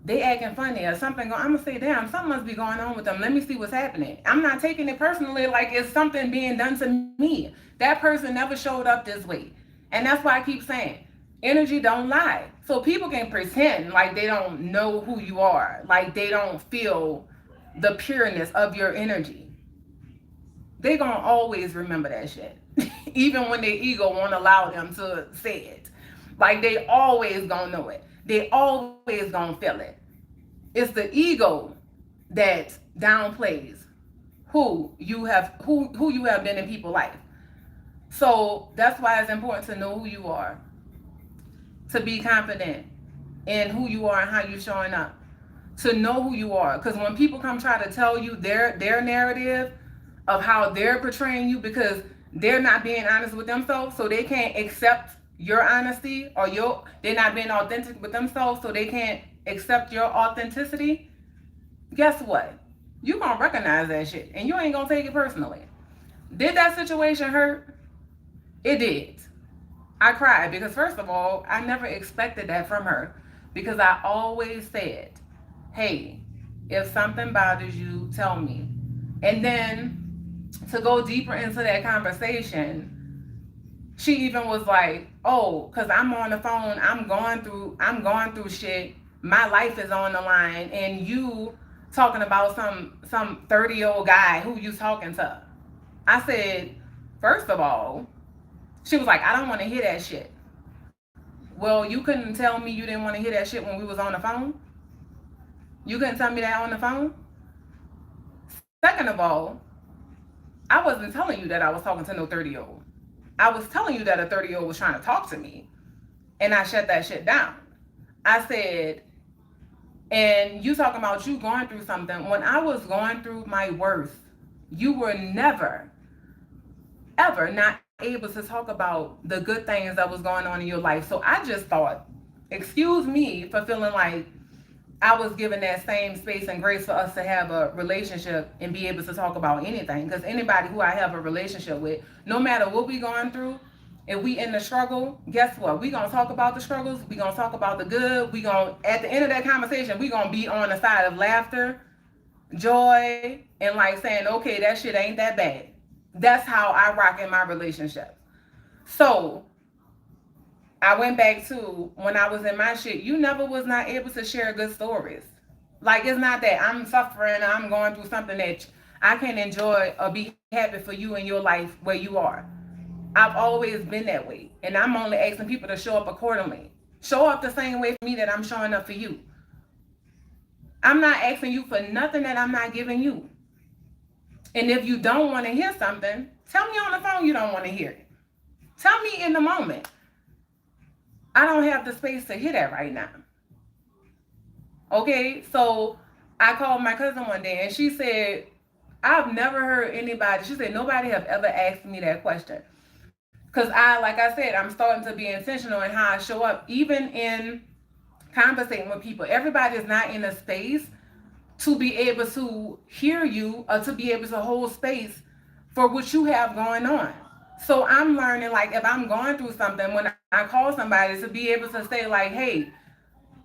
they acting funny or something. I'm gonna say, damn, something must be going on with them. Let me see what's happening. I'm not taking it personally like it's something being done to me. That person never showed up this way. And that's why I keep saying, energy don't lie. So people can pretend like they don't know who you are, like they don't feel the pureness of your energy. They gonna always remember that shit. Even when their ego won't allow them to say it. Like, they always gonna know it. They always gonna feel it. It's the ego that downplays who you have been in people's life. So that's why it's important to know who you are. to be confident in who you are and how you're showing up, to know who you are. Because when people come try to tell you their narrative of how they're portraying you, because they're not being honest with themselves, so they can't accept your honesty, or they're not being authentic with themselves, so they can't accept your authenticity. Guess what? You gonna recognize that shit, and you ain't gonna take it personally. Did that situation hurt? It did. I cried because, first of all, I never expected that from her, because I always said, hey, if something bothers you, tell me. And then to go deeper into that conversation, she even was like, oh, because I'm on the phone, I'm going through shit. My life is on the line, and you talking about some 30-year-old guy who you talking to. I said, first of all, she was like, I don't want to hear that shit. Well, you couldn't tell me you didn't want to hear that shit when we was on the phone. You couldn't tell me that on the phone. Second of all, I wasn't telling you that I was talking to no 30-year-old. I was telling you that a 30-year-old was trying to talk to me, and I shut that shit down. I said, and you talking about you going through something. When I was going through my worst, you were never, ever not able to talk about the good things that was going on in your life. So I just thought, excuse me for feeling like I was given that same space and grace for us to have a relationship and be able to talk about anything. Because anybody who I have a relationship with, no matter what we going through, if we in the struggle, guess what? We gonna talk about the struggles. We gonna talk about the good. We gonna, at the end of that conversation, we gonna be on the side of laughter, joy, and like saying, okay, that shit ain't that bad. That's how I rock in my relationship. So I went back to when I was in my shit, you never was not able to share good stories. Like, it's not that I'm suffering, I'm going through something that I can enjoy or be happy for you in your life where you are. I've always been that way. And I'm only asking people to show up accordingly. Show up the same way for me that I'm showing up for you. I'm not asking you for nothing that I'm not giving you. And if you don't want to hear something, tell me on the phone you don't want to hear it. Tell me in the moment. I don't have the space to hear that right now. Okay, so I called my cousin one day and she said, I've never heard anybody, she said, nobody have ever asked me that question. Because like I said, I'm starting to be intentional in how I show up, even in conversating with people. Everybody is not in a space to be able to hear you or to be able to hold space for what you have going on. So I'm learning, like, if I'm going through something, when I call somebody, to be able to say, like, hey,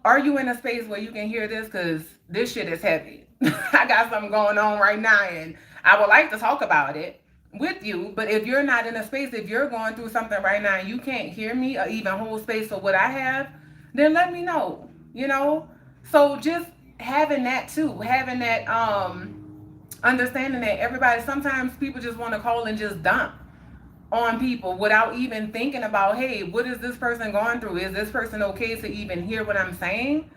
are you in a space where you can hear this? Because this shit is heavy. I got something going on right now, and I would like to talk about it with you. But if you're not in a space, if you're going through something right now and you can't hear me or even hold space for what I have, then let me know, you know? So just having that too, having that understanding that everybody, sometimes people just want to call and just dump on people without even thinking about, hey, what is this person going through? Is this person okay to even hear what I'm saying?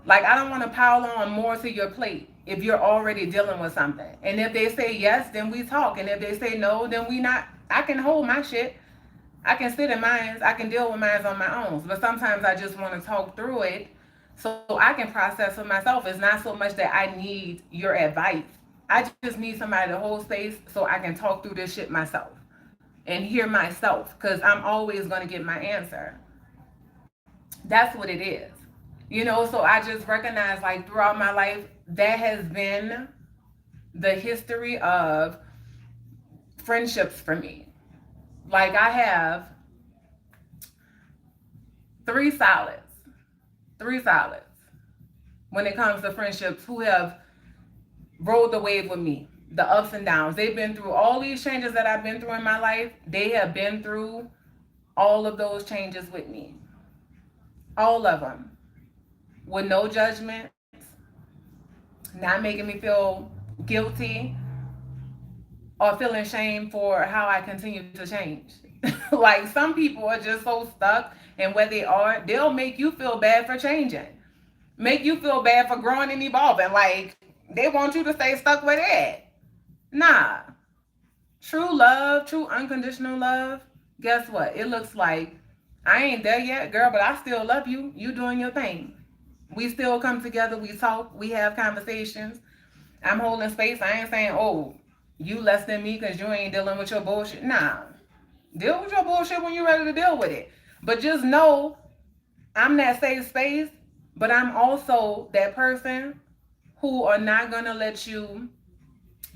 Like, I don't want to pile on more to your plate if you're already dealing with something. And if they say yes, then we talk. And if they say no, then we not. I can hold my shit. I can sit in mine. I can deal with mine on my own. But sometimes I just want to talk through it so I can process for myself. It's not so much that I need your advice. I just need somebody to hold space so I can talk through this shit myself and hear myself, because I'm always going to get my answer. That's what it is. You know, so I just recognize, like, throughout my life, that has been the history of friendships for me. Like, I have three solids, three solids when it comes to friendships who have rode the wave with me, the ups and downs. They've been through all these changes that I've been through in my life. They have been through all of those changes with me. All of them. With no judgments, not making me feel guilty or feeling shame for how I continue to change. Like, some people are just so stuck in where they are, they'll make you feel bad for changing, make you feel bad for growing and evolving. Like, they want you to stay stuck with it. Nah. True love, true unconditional love, guess what? It looks like I ain't there yet, girl, but I still love you. You doing your thing. We still come together. We talk. We have conversations. I'm holding space. I ain't saying, oh, you less than me because you ain't dealing with your bullshit. Nah. Deal with your bullshit when you're ready to deal with it. But just know I'm that safe space, but I'm also that person who are not gonna let you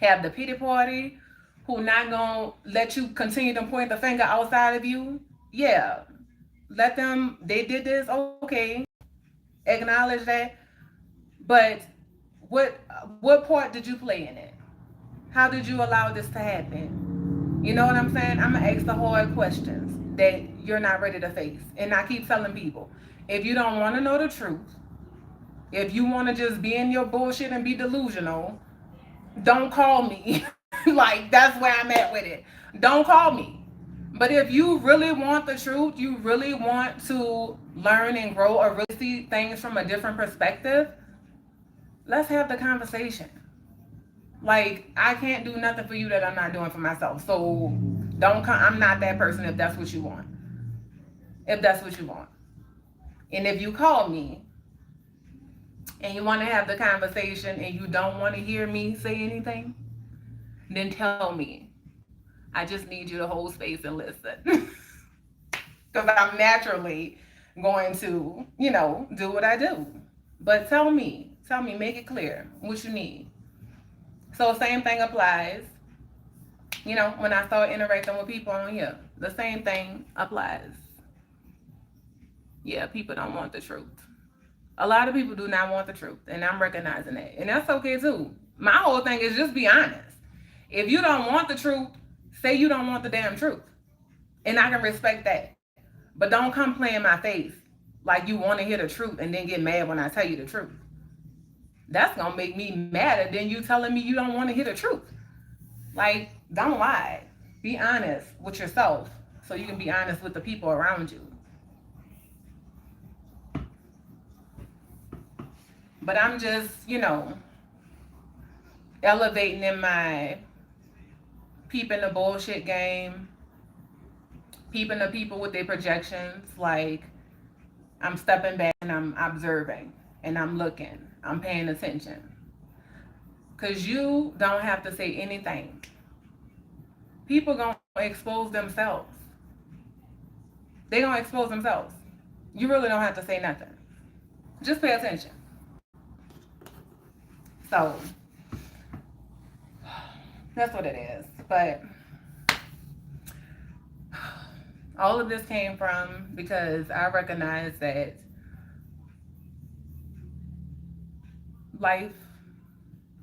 have the pity party, who not gonna let you continue to point the finger outside of you. Yeah, let them. They did this. Okay, acknowledge that. But what what part did you play in it? How did you allow this to happen? You know what I'm saying? I'm gonna ask the hard questions that you're not ready to face. And I keep telling people, if you don't want to know the truth, if you want to just be in your bullshit and be delusional, don't call me. Like, that's where I'm at with it. Don't call me. But if you really want the truth, you really want to learn and grow or really see things from a different perspective, let's have the conversation. Like, I can't do nothing for you that I'm not doing for myself. So don't come. I'm not that person if that's what you want. If that's what you want. And if you call me and you want to have the conversation and you don't want to hear me say anything, then tell me. I just need you to hold space and listen. Because I'm naturally going to, do what I do. But tell me, make it clear what you need. So, same thing applies, when I start interacting with people on here. The same thing applies. Yeah, people don't want the truth. A lot of people do not want the truth, and I'm recognizing that. And that's okay too. My whole thing is just be honest. If you don't want the truth, say you don't want the damn truth. And I can respect that. But don't come playing my face like you want to hear the truth and then get mad when I tell you the truth. That's going to make me madder than you telling me you don't want to hear the truth. Like, don't lie. Be honest with yourself so you can be honest with the people around you. But I'm just, elevating in my peeping the bullshit game, peeping the people with their projections. Like, I'm stepping back and I'm observing and I'm looking, I'm paying attention. Because you don't have to say anything. People going to expose themselves. They going to expose themselves. You really don't have to say nothing. Just pay attention. So, that's what it is. But all of this came from because I recognize that life,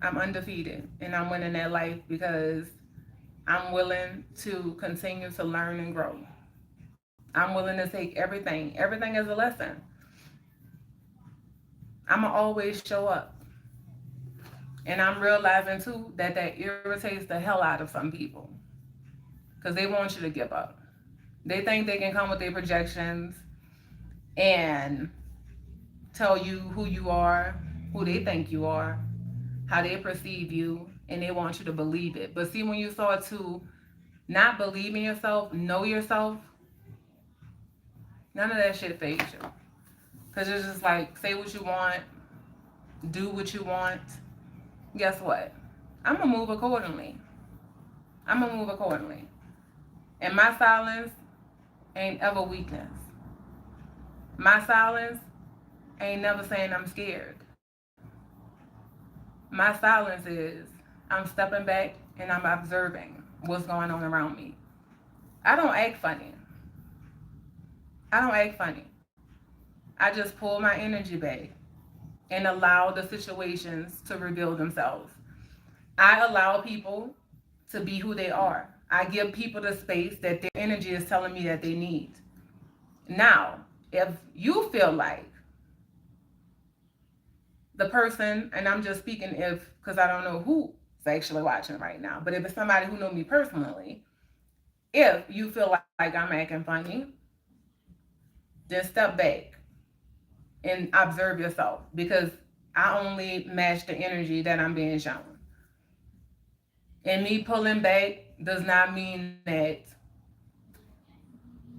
I'm undefeated and I'm winning that life because I'm willing to continue to learn and grow. I'm willing to take everything as a lesson. I'm going to always show up. And I'm realizing too that irritates the hell out of some people because they want you to give up. They think they can come with their projections and tell you who you are, who they think you are, how they perceive you, and they want you to believe it. But see, when you start to not believe in yourself, know yourself, none of that shit fades you. Because it's just like, say what you want, do what you want. Guess what? I'm going to move accordingly. I'm going to move accordingly. And my silence ain't ever weakness. My silence ain't never saying I'm scared. My silence is I'm stepping back and I'm observing what's going on around me. I don't act funny. I don't act funny. I just pull my energy back and allow the situations to reveal themselves. I allow people to be who they are. I give people the space that their energy is telling me that they need. Now, if you feel like the person, and I'm just speaking if, because I don't know who's actually watching right now, but if it's somebody who knows me personally, if you feel like I'm acting funny, then step back and observe yourself because I only match the energy that I'm being shown. And me pulling back does not mean that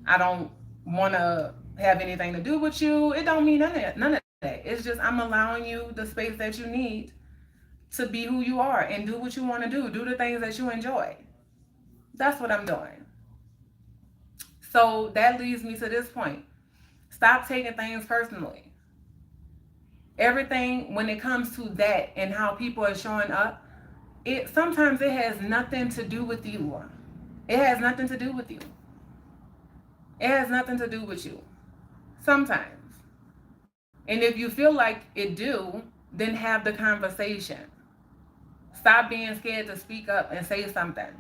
I don't want to have anything to do with you. It don't mean none of that. None of that. It's just I'm allowing you the space that you need to be who you are and do what you want to do. Do the things that you enjoy. That's what I'm doing. So that leads me to this point. Stop taking things personally. Everything when it comes to that and how people are showing up, it sometimes it has nothing to do with you. It has nothing to do with you. It has nothing to do with you. Sometimes. And if you feel like it do, then have the conversation. Stop being scared to speak up and say something.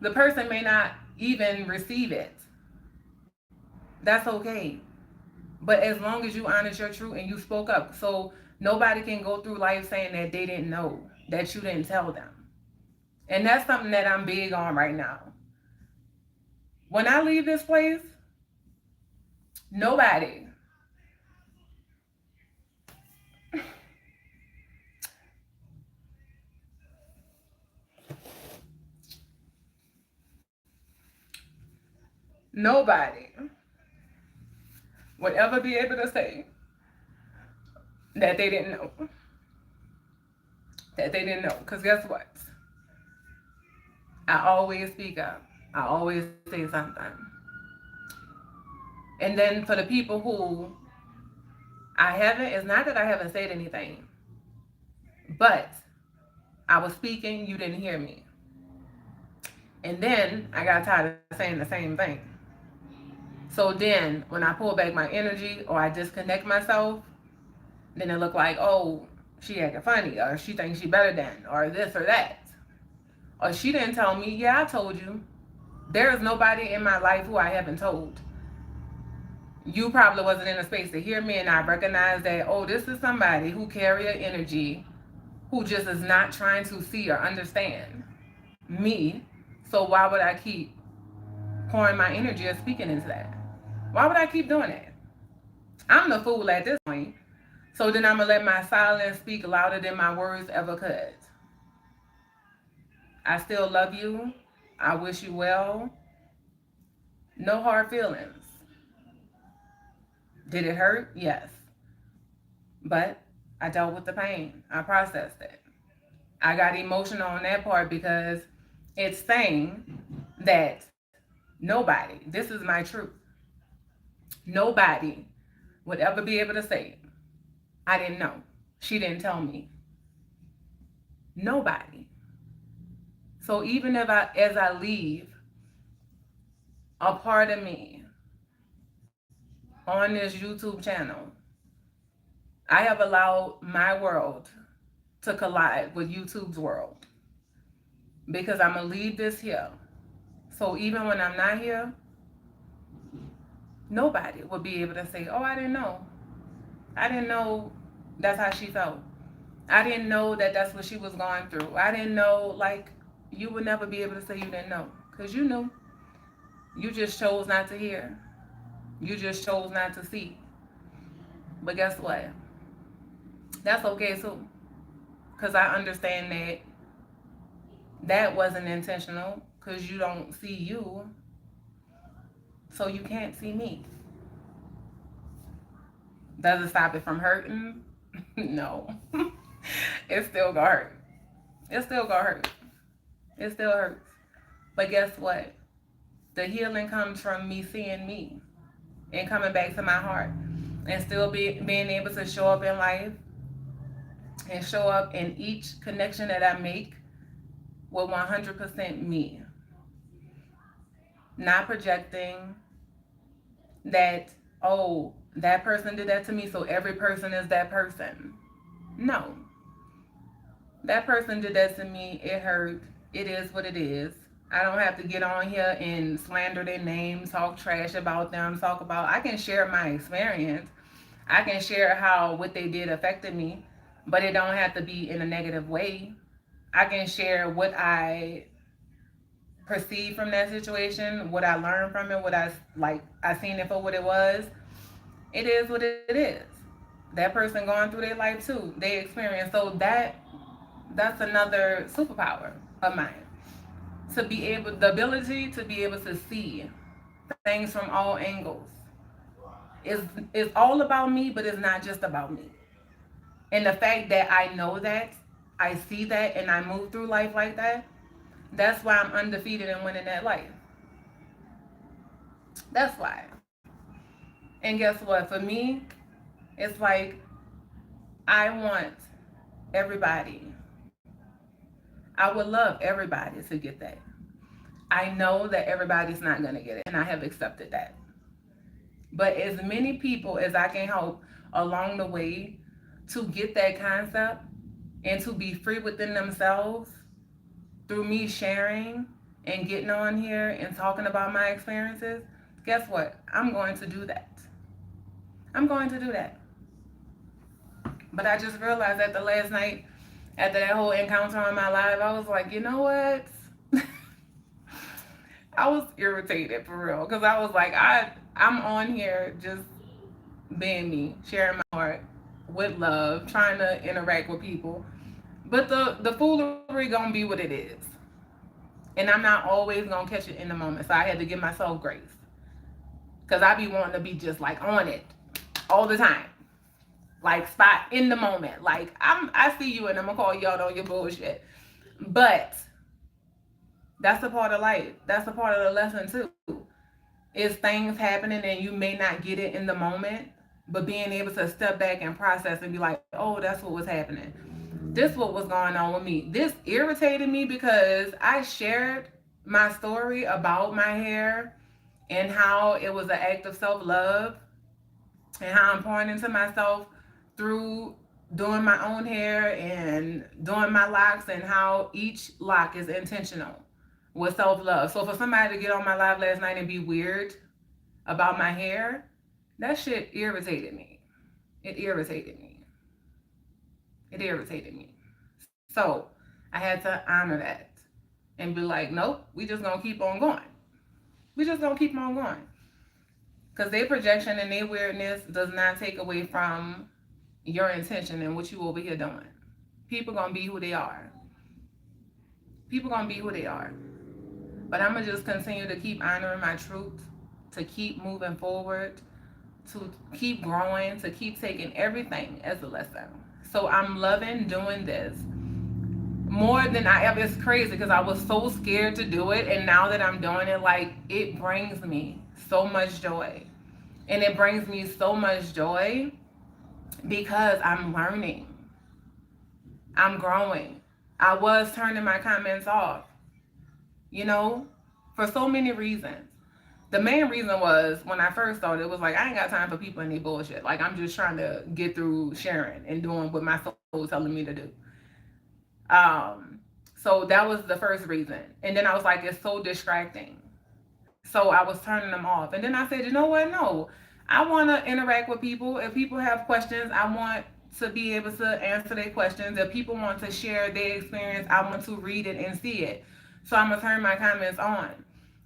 The person may not even receive it. That's okay. But as long as you honest your truth and you spoke up, so nobody can go through life saying that they didn't know, that you didn't tell them. And that's something that I'm big on right now. When I leave this place, nobody, nobody would ever be able to say that they didn't know. That they didn't know. Because guess what? I always speak up. I always say something. And then for the people who I haven't, it's not that I haven't said anything, but I was speaking, you didn't hear me. And then I got tired of saying the same thing. So then when I pull back my energy or I disconnect myself, then it look like, oh, she acting funny, or she thinks she better than, or this or that. Or she didn't tell me, yeah, I told you. There is nobody in my life who I haven't told. You probably wasn't in a space to hear me, and I recognize that, oh, this is somebody who carry an energy who just is not trying to see or understand me. So why would I keep pouring my energy or speaking into that? Why would I keep doing that? I'm the fool at this point. So then I'm going to let my silence speak louder than my words ever could. I still love you. I wish you well. No hard feelings. Did it hurt? Yes. But I dealt with the pain. I processed it. I got emotional on that part because it's saying that nobody, this is my truth, nobody would ever be able to say, I didn't know. She didn't tell me. Nobody. So even if as I leave, a part of me on this YouTube channel, I have allowed my world to collide with YouTube's world because I'm going to leave this here. So even when I'm not here, nobody would be able to say, oh, I didn't know. I didn't know that's how she felt. I didn't know that that's what she was going through. I didn't know, like, you would never be able to say you didn't know because you knew. You just chose not to hear. You just chose not to see. But guess what? That's okay too. Because I understand that that wasn't intentional because you don't see you. So you can't see me. Does it stop it from hurting? No. It's still gonna hurt. It's still gonna hurt. It still hurts. But guess what? The healing comes from me seeing me and coming back to my heart and still being able to show up in life and show up in each connection that I make with 100% me. Not projecting that, oh, that person did that to me, so every person is that person. No. That person did that to me. It hurt. It is what it is. I don't have to get on here and slander their name, talk trash about them, I can share my experience. I can share how what they did affected me, but it don't have to be in a negative way. I can share what I perceived from that situation, what I learned from it, I seen it for what it was. It is what it is. That person going through their life too. They experience, so that's another superpower of mine. To be able, the ability to be able to see things from all angles. It's all about me, but it's not just about me. And the fact that I know that, I see that, and I move through life like that, that's why I'm undefeated and winning that life. That's why. And guess what? For me, it's like I want everybody. I would love everybody to get that. I know that everybody's not going to get it, and I have accepted that. But as many people as I can help along the way to get that concept and to be free within themselves through me sharing and getting on here and talking about my experiences, guess what? I'm going to do that. I'm going to do that. But I just realized that the last night, after that whole encounter on my live, I was like, you know what? I was irritated for real because I was like, I'm on here just being me, sharing my heart with love, trying to interact with people. But the foolery gonna be what it is, and I'm not always gonna catch it in the moment. So I had to give myself grace because I be wanting to be just like on it all the time, like spot in the moment. Like I see you and I'm gonna call you out on your bullshit, but that's a part of life. That's a part of the lesson too. Is things happening and you may not get it in the moment, but being able to step back and process and be like, oh, that's what was happening. This what was going on with me. This irritated me because I shared my story about my hair and how it was an act of self-love and how I'm pouring into myself through doing my own hair and doing my locks and how each lock is intentional with self-love. So for somebody to get on my live last night and be weird about my hair, that shit irritated me. It irritated me. It irritated me. So I had to honor that and be like, nope, we just gonna keep on going. We just gonna keep on going. Because their projection and their weirdness does not take away from your intention and what you over here doing. People gonna be who they are. People gonna be who they are. But I'm gonna just continue to keep honoring my truth, to keep moving forward, to keep growing, to keep taking everything as a lesson. So I'm loving doing this more than I ever. It's crazy because I was so scared to do it, and now that I'm doing it, like it brings me so much joy, and it brings me so much joy because I'm learning, I'm growing. I was turning my comments off, you know, for so many reasons. The main reason was when I first started, it was like I ain't got time for people and their bullshit. Like I'm just trying to get through sharing and doing what my soul is telling me to do. Um, so that was the first reason. And then I was like, it's so distracting. So I was turning them off. And then I said, you know what? No, I want to interact with people. If people have questions, I want to be able to answer their questions. If people want to share their experience, I want to read it and see it. So I'm going to turn my comments on.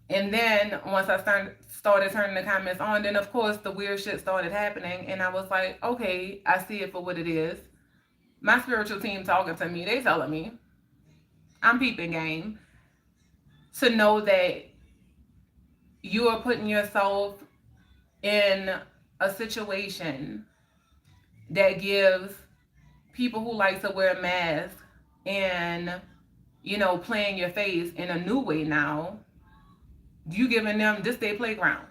And then once I started turning the comments on, then of course the weird shit started happening. And I was like, okay, I see it for what it is. My spiritual team talking to me, they telling me I'm peeping game to know that you are putting yourself in a situation that gives people who like to wear masks and, you know, playing your face in a new way now, you giving them this their playground.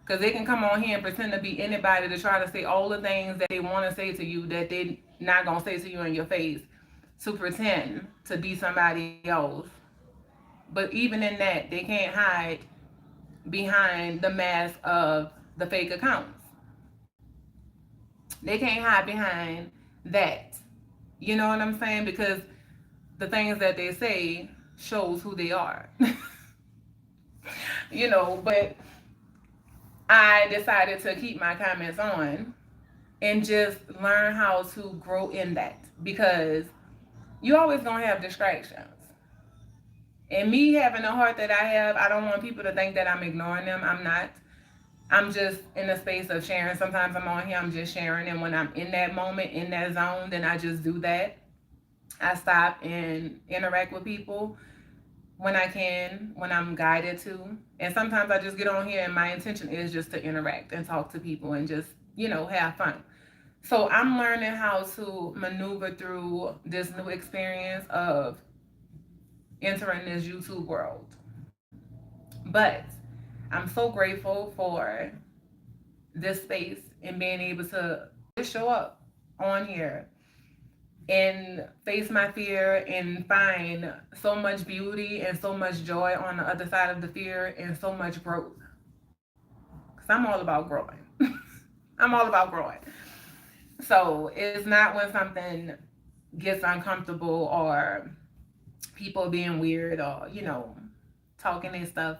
Because they can come on here and pretend to be anybody to try to say all the things that they want to say to you that they not going to say to you in your face, to pretend to be somebody else. But even in that, they can't hide behind the mask of the fake accounts. They can't hide behind that. You know what I'm saying? Because the things that they say shows who they are. You know, but I decided to keep my comments on and just learn how to grow in that because you always gonna have distractions. And me having the heart that I have, I don't want people to think that I'm ignoring them. I'm not. I'm just in a space of sharing. Sometimes I'm on here, I'm just sharing. And when I'm in that moment, in that zone, then I just do that. I stop and interact with people. when I can, when I'm guided to. And sometimes I just get on here and my intention is just to interact and talk to people and just, have fun. So I'm learning how to maneuver through this new experience of entering this YouTube world. But I'm so grateful for this space and being able to just show up on here and face my fear and find so much beauty and so much joy on the other side of the fear and so much growth. Because I'm all about growing. I'm all about growing. So it's not when something gets uncomfortable or people being weird or, talking their stuff.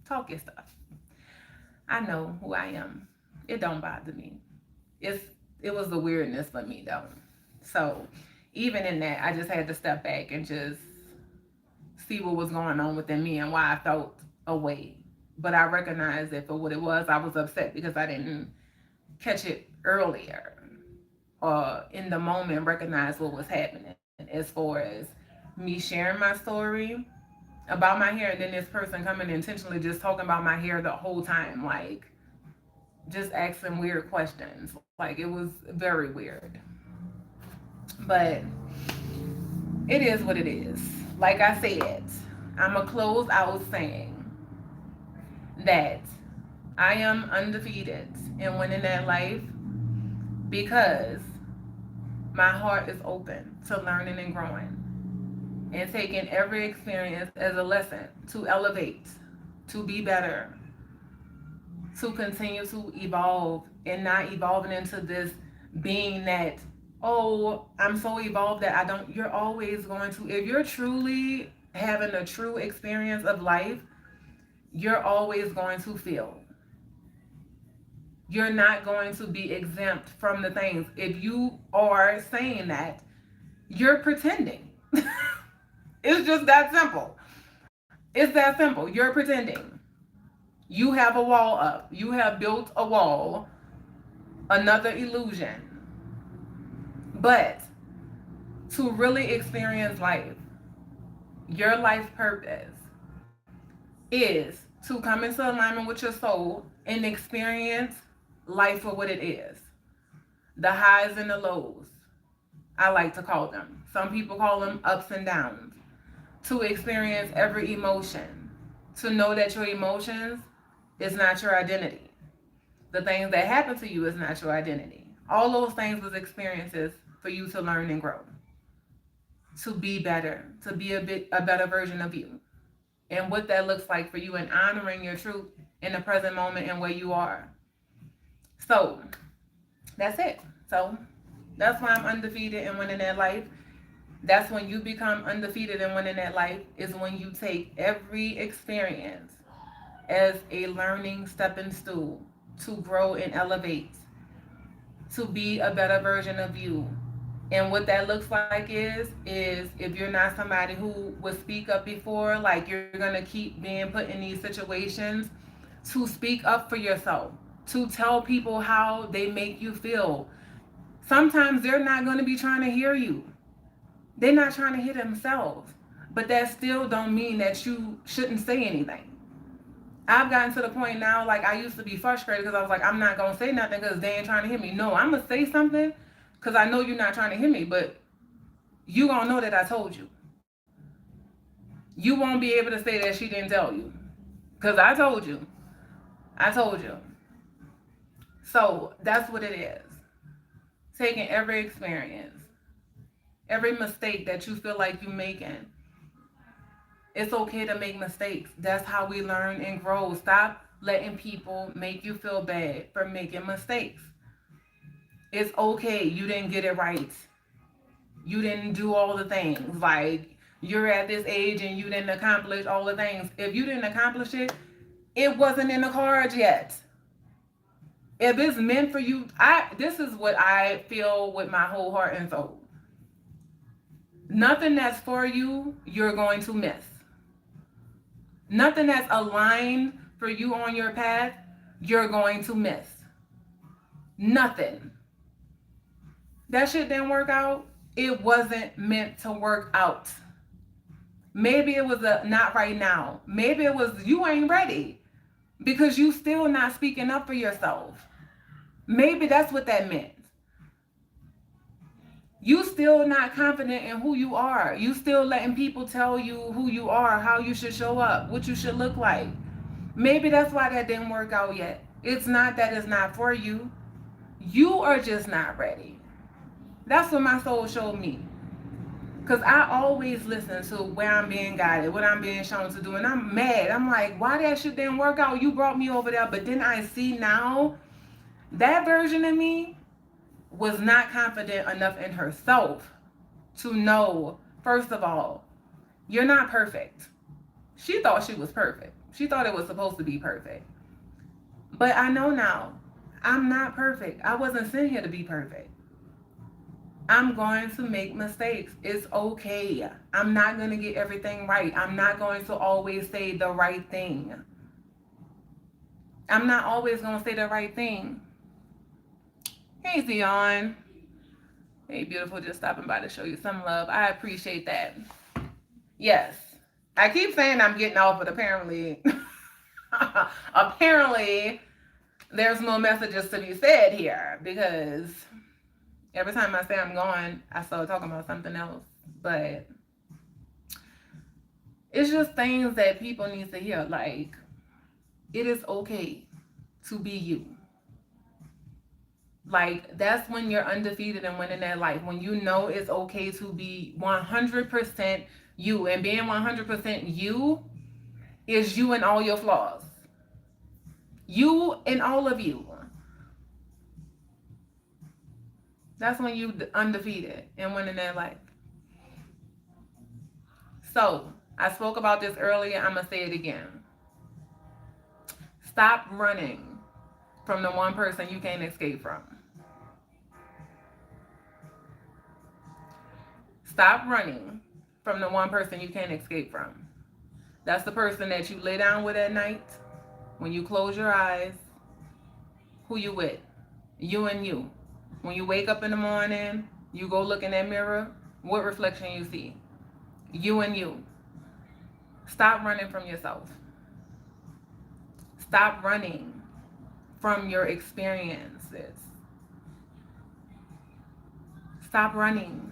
Talk your stuff. I know who I am. It don't bother me. It's it was the weirdness for me though. So even in that, I just had to step back and just see what was going on within me and why I felt away. But I recognized it for what it was. I was upset because I didn't catch it earlier or in the moment recognize what was happening as far as me sharing my story about my hair and then this person coming intentionally just talking about my hair the whole time, like just asking weird questions. Like it was very weird. But it is what it is. Like I said, I'm going to close out saying that I am undefeated in winning that life because my heart is open to learning and growing and taking every experience as a lesson to elevate, to be better, to continue to evolve and not evolving into this being that, oh, I'm so evolved that I don't, you're always going to, if you're truly having a true experience of life, you're always going to feel. You're not going to be exempt from the things. If you are saying that, you're pretending. It's just that simple. It's that simple. You're pretending. You have a wall up. You have built a wall, another illusion. But to really experience life, your life purpose is to come into alignment with your soul and experience life for what it is. The highs and the lows, I like to call them. Some people call them ups and downs. To experience every emotion, to know that your emotions is not your identity. The things that happen to you is not your identity. All those things was experiences for you to learn and grow, to be better, to be a better version of you, and what that looks like for you, and honoring your truth in the present moment and where you are. So that's it. So that's why I'm undefeated and winning that life. That's when you become undefeated and winning that life, is when you take every experience as a learning stepping stool to grow and elevate, to be a better version of you. And what that looks like is if you're not somebody who would speak up before, like you're gonna keep being put in these situations, to speak up for yourself, to tell people how they make you feel. Sometimes they're not gonna be trying to hear you. They're not trying to hear themselves. But that still don't mean that you shouldn't say anything. I've gotten to the point now, like I used to be frustrated because I was like, I'm not gonna say nothing because they ain't trying to hear me. No, I'm gonna say something because I know you're not trying to hear me, but you gonna know that I told you. You won't be able to say that she didn't tell you because I told you. I told you. So that's what it is. Taking every experience, every mistake that you feel like you're making. It's okay to make mistakes. That's how we learn and grow. Stop letting people make you feel bad for making mistakes. It's okay. You didn't get it right. You didn't do all the things. Like you're at this age and you didn't accomplish all the things. If you didn't accomplish it, it wasn't in the cards yet. If it's meant for you, this is what I feel with my whole heart and soul. Nothing that's for you, you're going to miss. Nothing that's aligned for you on your path, you're going to miss. Nothing. That shit didn't work out. It wasn't meant to work out. Maybe it was a not right now. Maybe it was you ain't ready because you still not speaking up for yourself. Maybe that's what that meant. You still not confident in who you are. You still letting people tell you who you are, how you should show up, what you should look like. Maybe that's why that didn't work out yet. It's not that it's not for you. You are just not ready. That's what my soul showed me. Because I always listen to where I'm being guided, what I'm being shown to do. And I'm mad. I'm like, why that shit didn't work out? You brought me over there. But then I see now that version of me was not confident enough in herself to know, first of all, you're not perfect. She thought she was perfect. She thought it was supposed to be perfect. But I know now, I'm not perfect. I wasn't sent here to be perfect. I'm going to make mistakes. It's okay. I'm not going to get everything right. I'm not going to always say the right thing. I'm not always going to say the right thing. Hey, Zion. Hey, beautiful. Just stopping by to show you some love. I appreciate that. Yes. I keep saying I'm getting off, but apparently, apparently, there's no messages to be said here because every time I say I'm going, I start talking about something else. But it's just things that people need to hear. Like, it is okay to be you. Like, that's when you're undefeated and winning that life. When you know it's okay to be 100% you. And being 100% you is you and all your flaws. You and all of you. That's when you undefeated and winning that life. So, I spoke about this earlier. I'm going to say it again. Stop running from the one person you can't escape from. Stop running from the one person you can't escape from. That's the person that you lay down with at night, when you close your eyes, who you with, you and you. When you wake up in the morning, you go look in that mirror, what reflection you see? You and you. Stop running from yourself. Stop running from your experiences. Stop running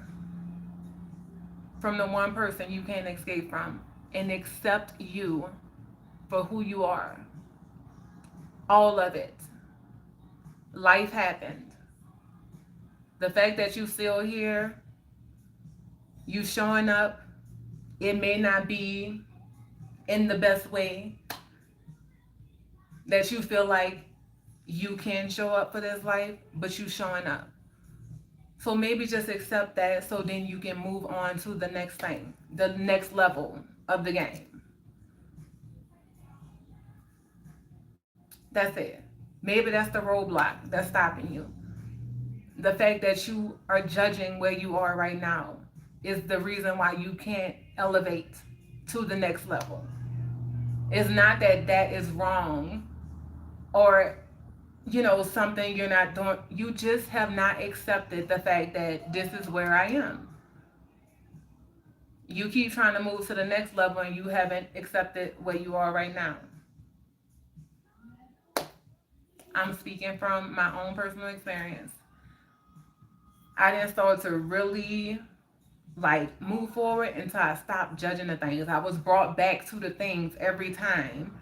from the one person you can't escape from and accept you for who you are. All of it. Life happened. The fact that you still here, you showing up, it may not be in the best way that you feel like you can show up for this life, but you showing up. So maybe just accept that so then you can move on to the next thing, the next level of the game. That's it. Maybe that's the roadblock that's stopping you. The fact that you are judging where you are right now is the reason why you can't elevate to the next level. It's not that that is wrong or, something you're not doing. You just have not accepted the fact that this is where I am. You keep trying to move to the next level and you haven't accepted where you are right now. I'm speaking from my own personal experience. I didn't start to really move forward until I stopped judging the things. I was brought back to the things every time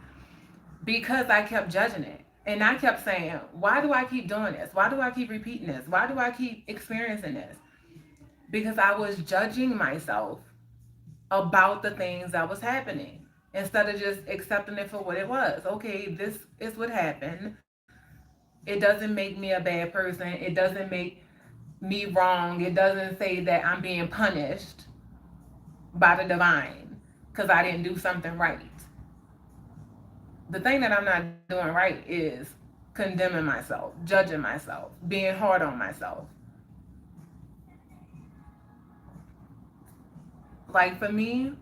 because I kept judging it. And I kept saying, why do I keep doing this? Why do I keep repeating this? Why do I keep experiencing this? Because I was judging myself about the things that was happening instead of just accepting it for what it was. Okay, this is what happened. It doesn't make me a bad person. It doesn't make me wrong. It doesn't say that I'm being punished by the divine because I didn't do something right. The thing that I'm not doing right is condemning myself, judging myself, being hard on myself. Like for me,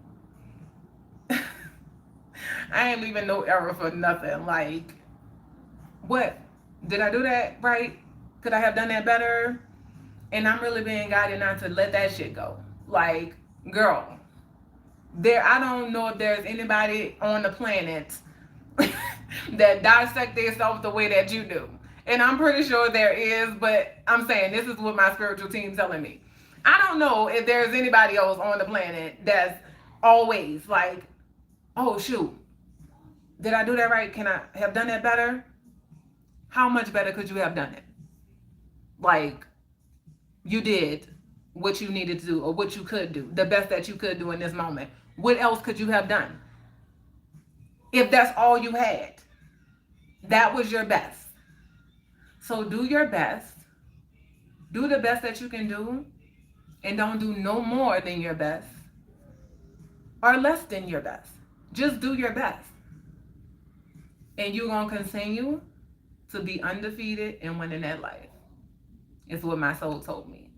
I ain't leaving no error for nothing. Like, what? Did I do that right? Could I have done that better? And I'm really being guided not to let that shit go. Like, girl, I don't know if there's anybody on the planet that dissect themselves the way that you do. And I'm pretty sure there is, but I'm saying this is what my spiritual team telling me. I don't know if there's anybody else on the planet that's always like, oh shoot, did I do that right? Can I have done that better? How much better could you have done it? Like, you did what you needed to do or what you could do, the best that you could do in this moment. What else could you have done? If that's all you had, that was your best. So do your best. Do the best that you can do, and don't do no more than your best or less than your best. Just do your best. And you're going to continue to be undefeated and winning that life. It's what my soul told me.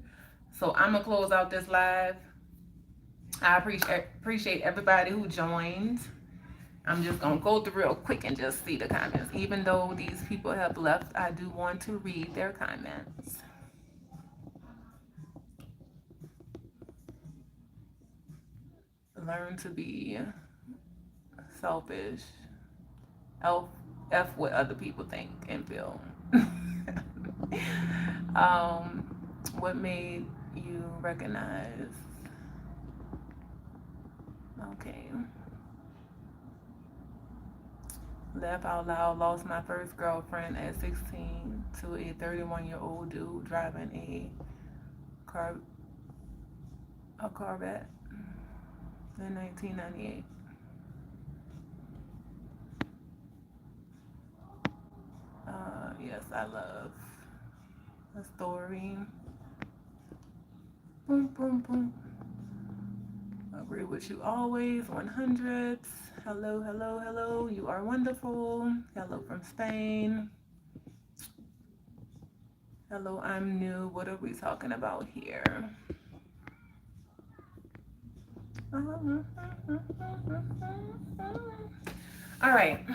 So I'm going to close out this live. I appreciate everybody who joined. I'm just going to go through real quick and just see the comments. Even though these people have left, I do want to read their comments. Learn to be selfish. F what other people think and feel. What made you recognize? Okay. Laugh out loud. Lost my first girlfriend at 16 to a 31-year-old dude driving a Corvette in 1998. Yes, I love the story. Boom, boom, boom. Agree with you always. 100. Hello, hello, hello. You are wonderful. Hello from Spain. Hello, I'm new. What are we talking about here? All right.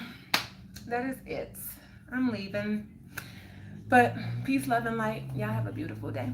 That is it. I'm leaving. But peace, love, and light. Y'all have a beautiful day.